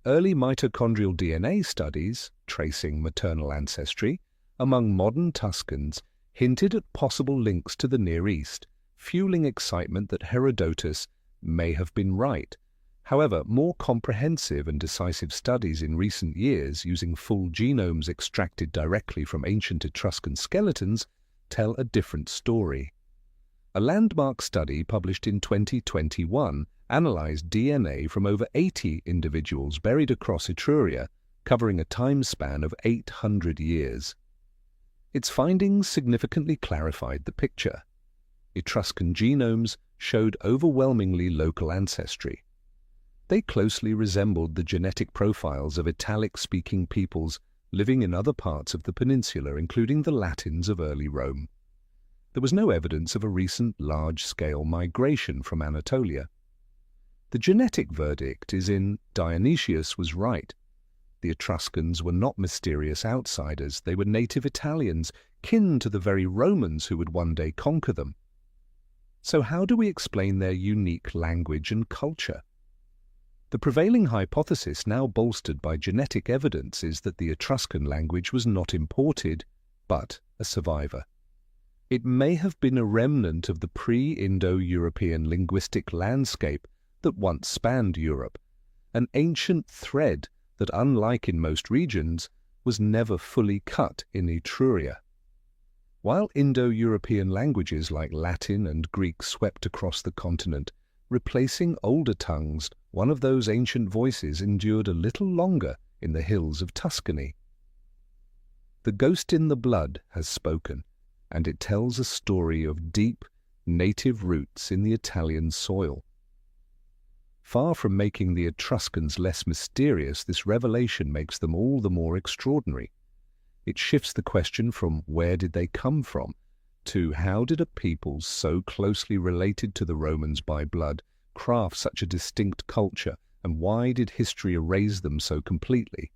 Early mitochondrial DNA studies, tracing maternal ancestry, among modern Tuscans hinted at possible links to the Near East, fueling excitement that Herodotus may have been right. However, more comprehensive and decisive studies in recent years, using full genomes extracted directly from ancient Etruscan skeletons, tell a different story. A landmark study published in 2021 analyzed DNA from over 80 individuals buried across Etruria, covering a time span of 800 years. Its findings significantly clarified the picture. Etruscan genomes showed overwhelmingly local ancestry. They closely resembled the genetic profiles of Italic-speaking peoples living in other parts of the peninsula, including the Latins of early Rome. There was no evidence of a recent large-scale migration from Anatolia. The genetic verdict is in Dionysius was right. The Etruscans were not mysterious outsiders. They were native Italians, kin to the very Romans who would one day conquer them. So how do we explain their unique language and culture? The prevailing hypothesis, now bolstered by genetic evidence, is that the Etruscan language was not imported, but a survivor. It may have been a remnant of the pre-Indo-European linguistic landscape that once spanned Europe, an ancient thread that, unlike in most regions, was never fully cut in Etruria. While Indo-European languages like Latin and Greek swept across the continent, replacing older tongues, one of those ancient voices endured a little longer in the hills of Tuscany. The ghost in the blood has spoken, and it tells a story of deep, native roots in the Italian soil. Far from making the Etruscans less mysterious, this revelation makes them all the more extraordinary. It shifts the question from where did they come from to how did a people so closely related to the Romans by blood craft such a distinct culture, and why did history erase them so completely?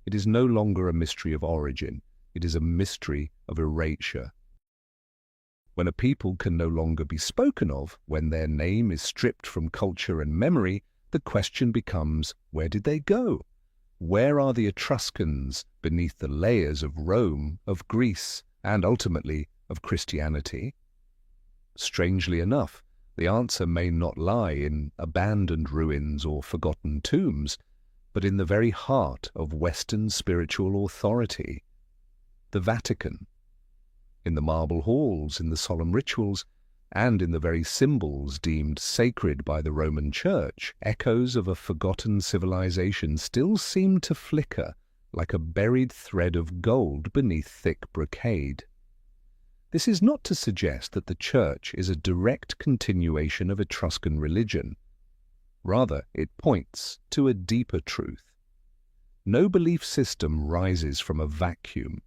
It is no longer a mystery of origin, it is a mystery of erasure. When a people can no longer be spoken of, when their name is stripped from culture and memory, the question becomes, where did they go? Where are the Etruscans beneath the layers of Rome, of Greece, and ultimately of Christianity? Strangely enough, the answer may not lie in abandoned ruins or forgotten tombs, but in the very heart of Western spiritual authority, the Vatican. In the marble halls, in the solemn rituals, and in the very symbols deemed sacred by the Roman Church, echoes of a forgotten civilization still seem to flicker like a buried thread of gold beneath thick brocade. This is not to suggest that the Church is a direct continuation of Etruscan religion. Rather, it points to a deeper truth. No belief system rises from a vacuum.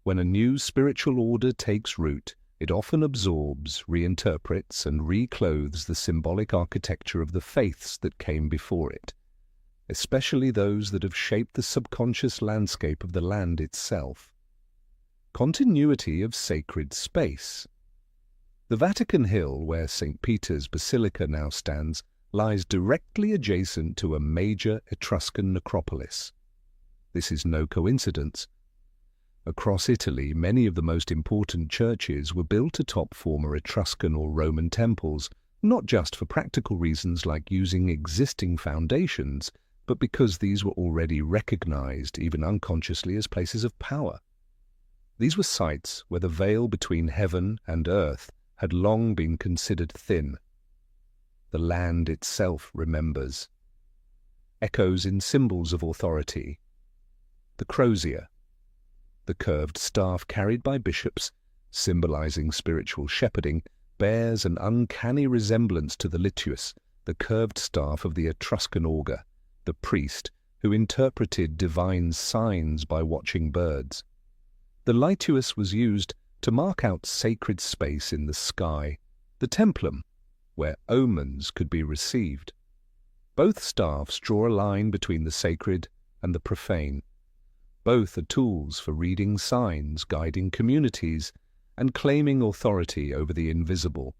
When a new spiritual order takes root, it often absorbs, reinterprets, and reclothes the symbolic architecture of the faiths that came before it, especially those that have shaped the subconscious landscape of the land itself. Continuity of sacred space. The Vatican Hill, where St. Peter's Basilica now stands, lies directly adjacent to a major Etruscan necropolis. This is no coincidence. Across Italy, many of the most important churches were built atop former Etruscan or Roman temples, not just for practical reasons like using existing foundations, but because these were already recognized, even unconsciously, as places of power. These were sites where the veil between heaven and earth had long been considered thin. The land itself remembers. Echoes in symbols of authority. The crozier, the curved staff carried by bishops, symbolizing spiritual shepherding, bears an uncanny resemblance to the lituus, the curved staff of the Etruscan augur, the priest who interpreted divine signs by watching birds. The lituus was used to mark out sacred space in the sky, the templum, where omens could be received. Both staffs draw a line between the sacred and the profane. Both are tools for reading signs, guiding communities, and claiming authority over the invisible.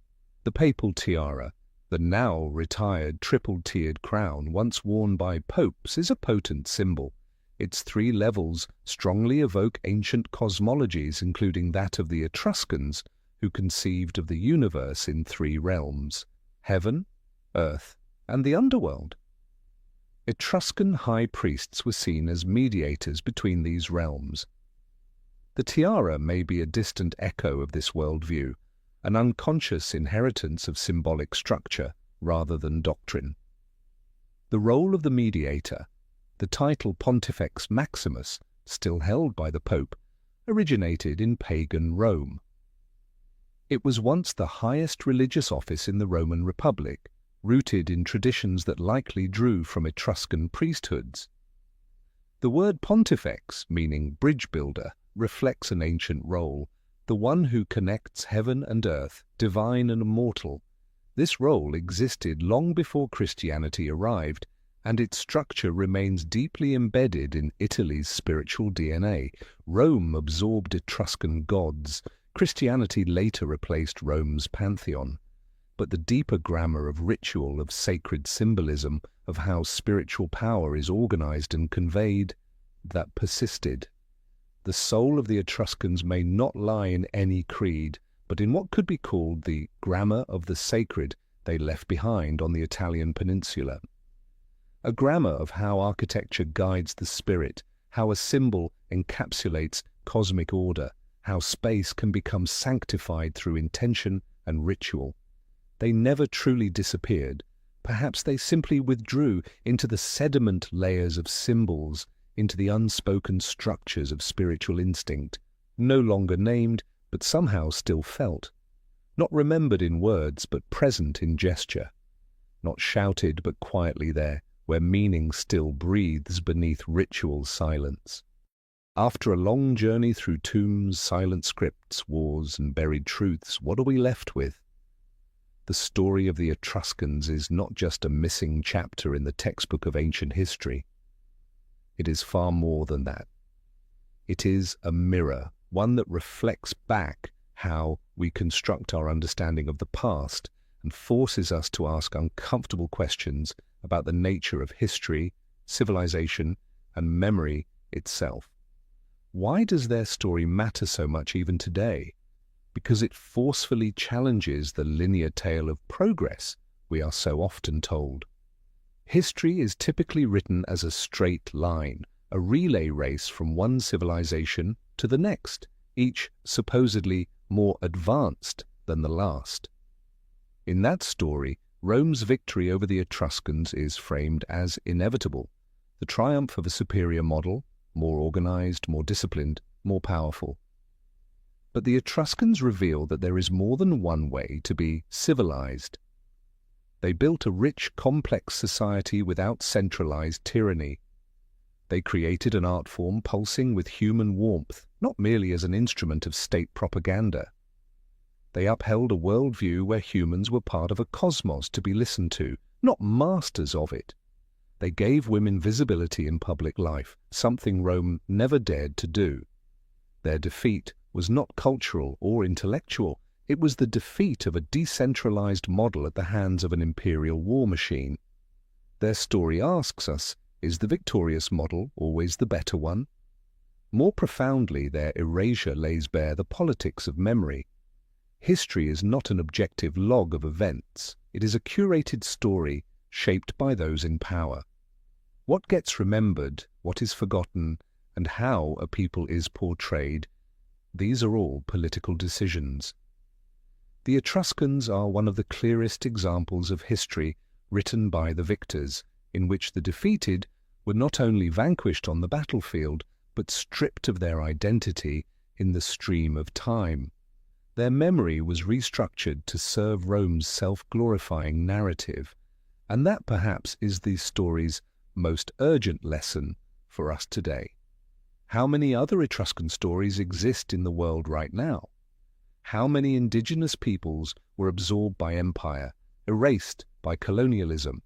The papal tiara, the now retired triple-tiered crown once worn by popes, is a potent symbol. Its 3 levels strongly evoke ancient cosmologies, including that of the Etruscans, who conceived of the universe in 3 realms: heaven, earth, and the underworld. Etruscan high priests were seen as mediators between these realms. The tiara may be a distant echo of this worldview, an unconscious inheritance of symbolic structure rather than doctrine. The role of the mediator, the title Pontifex Maximus, still held by the Pope, originated in pagan Rome. It was once the highest religious office in the Roman Republic, rooted in traditions that likely drew from Etruscan priesthoods. The word pontifex, meaning bridge builder, reflects an ancient role, the one who connects heaven and earth, divine and mortal. This role existed long before Christianity arrived, and its structure remains deeply embedded in Italy's spiritual DNA. Rome absorbed Etruscan gods. Christianity later replaced Rome's pantheon. But the deeper grammar of ritual, of sacred symbolism, of how spiritual power is organized and conveyed, that persisted. The soul of the Etruscans may not lie in any creed, but in what could be called the grammar of the sacred they left behind on the Italian peninsula. A grammar of how architecture guides the spirit, how a symbol encapsulates cosmic order, how space can become sanctified through intention and ritual. They never truly disappeared. Perhaps they simply withdrew into the sediment layers of symbols, into the unspoken structures of spiritual instinct, no longer named, but somehow still felt. Not remembered in words, but present in gesture. Not shouted, but quietly there, where meaning still breathes beneath ritual silence. After a long journey through tombs, silent scripts, wars, and buried truths, what are we left with? The story of the Etruscans is not just a missing chapter in the textbook of ancient history. It is far more than that. It is a mirror, one that reflects back how we construct our understanding of the past and forces us to ask uncomfortable questions about the nature of history, civilization, and memory itself. Why does their story matter so much even today? Because it forcefully challenges the linear tale of progress we are so often told. History is typically written as a straight line, a relay race from one civilization to the next, each supposedly more advanced than the last. In that story, Rome's victory over the Etruscans is framed as inevitable, the triumph of a superior model, more organized, more disciplined, more powerful. But the Etruscans reveal that there is more than one way to be civilized. They built a rich, complex society without centralized tyranny. They created an art form pulsing with human warmth, not merely as an instrument of state propaganda. They upheld a worldview where humans were part of a cosmos to be listened to, not masters of it. They gave women visibility in public life, something Rome never dared to do. Their defeat was not cultural or intellectual. It was the defeat of a decentralized model at the hands of an imperial war machine. Their story asks us, is the victorious model always the better one? More profoundly, their erasure lays bare the politics of memory. History is not an objective log of events. It is a curated story shaped by those in power. What gets remembered, what is forgotten, and how a people is portrayed, these are all political decisions. The Etruscans are one of the clearest examples of history written by the victors, in which the defeated were not only vanquished on the battlefield, but stripped of their identity in the stream of time. Their memory was restructured to serve Rome's self-glorifying narrative, and that perhaps is the story's most urgent lesson for us today. How many other Etruscan stories exist in the world right now? How many indigenous peoples were absorbed by empire, erased by colonialism?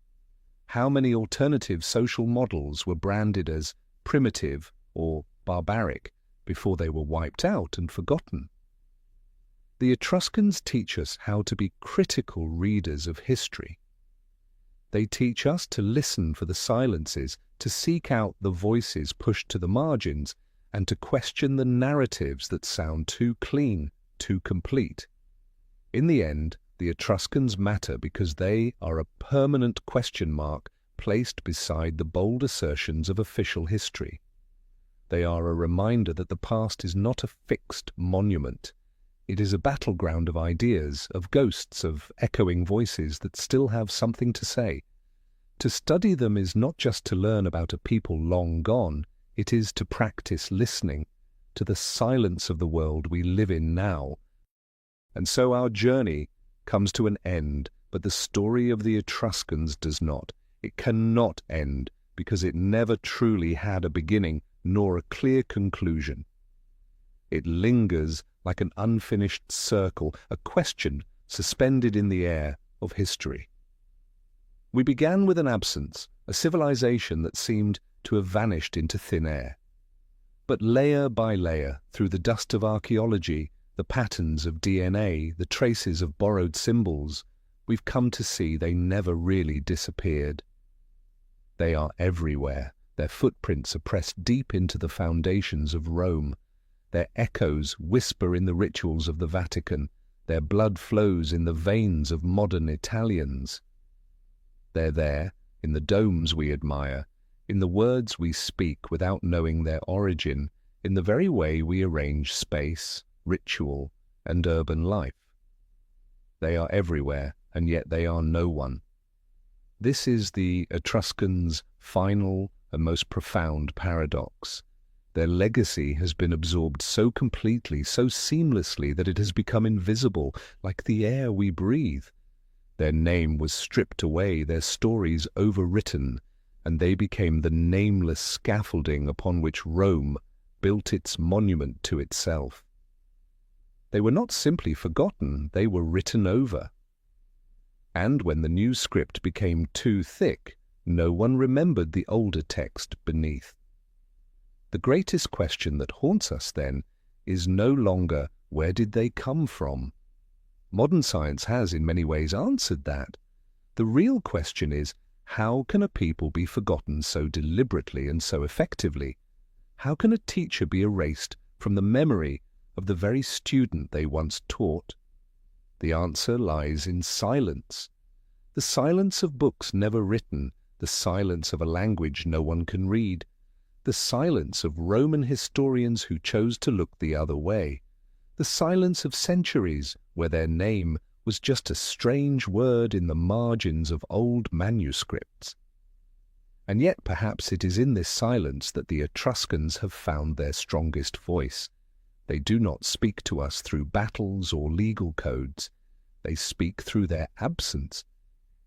How many alternative social models were branded as primitive or barbaric before they were wiped out and forgotten? The Etruscans teach us how to be critical readers of history. They teach us to listen for the silences, to seek out the voices pushed to the margins, and to question the narratives that sound too clean, too complete. In the end, the Etruscans matter because they are a permanent question mark placed beside the bold assertions of official history. They are a reminder that the past is not a fixed monument. It is a battleground of ideas, of ghosts, of echoing voices that still have something to say. To study them is not just to learn about a people long gone, it is to practice listening to the silence of the world we live in now. And so our journey comes to an end, but the story of the Etruscans does not. It cannot end because it never truly had a beginning nor a clear conclusion. It lingers like an unfinished circle, a question suspended in the air of history. We began with an absence, a civilization that seemed to have vanished into thin air. But layer by layer, through the dust of archaeology, the patterns of DNA, the traces of borrowed symbols, we've come to see they never really disappeared. They are everywhere. Their footprints are pressed deep into the foundations of Rome. Their echoes whisper in the rituals of the Vatican. Their blood flows in the veins of modern Italians. They're there, in the domes we admire, in the words we speak without knowing their origin, in the very way we arrange space, ritual, and urban life. They are everywhere, and yet they are no one. This is the Etruscans' final and most profound paradox. Their legacy has been absorbed so completely, so seamlessly, that it has become invisible, like the air we breathe. Their name was stripped away, their stories overwritten, and they became the nameless scaffolding upon which Rome built its monument to itself. They were not simply forgotten, they were written over. And when the new script became too thick, no one remembered the older text beneath. The greatest question that haunts us then is no longer where did they come from? Modern science has in many ways answered that. The real question is, how can a people be forgotten so deliberately and so effectively? How can a teacher be erased from the memory of the very student they once taught? The answer lies in silence. The silence of books never written, the silence of a language no one can read, the silence of Roman historians who chose to look the other way, the silence of centuries where their name was just a strange word in the margins of old manuscripts. And yet perhaps it is in this silence that the Etruscans have found their strongest voice. They do not speak to us through battles or legal codes. They speak through their absence.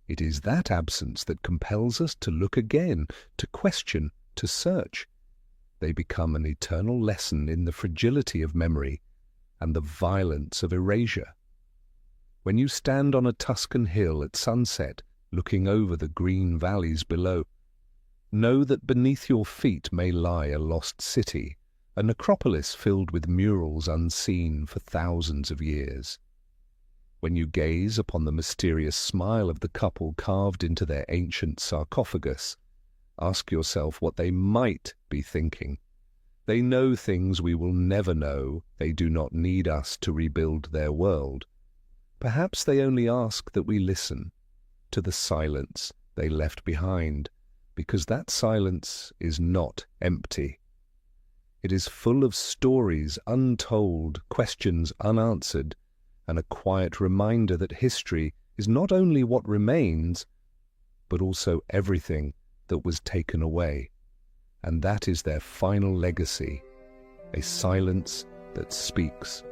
It is that absence that compels us to look again, to question, to search. They become an eternal lesson in the fragility of memory and the violence of erasure. When you stand on a Tuscan hill at sunset, looking over the green valleys below, know that beneath your feet may lie a lost city, a necropolis filled with murals unseen for thousands of years. When you gaze upon the mysterious smile of the couple carved into their ancient sarcophagus, ask yourself what they might be thinking. They know things we will never know. They do not need us to rebuild their world. Perhaps they only ask that we listen to the silence they left behind, because that silence is not empty. It is full of stories untold, questions unanswered, and a quiet reminder that history is not only what remains, but also everything that was taken away. And that is their final legacy, a silence that speaks.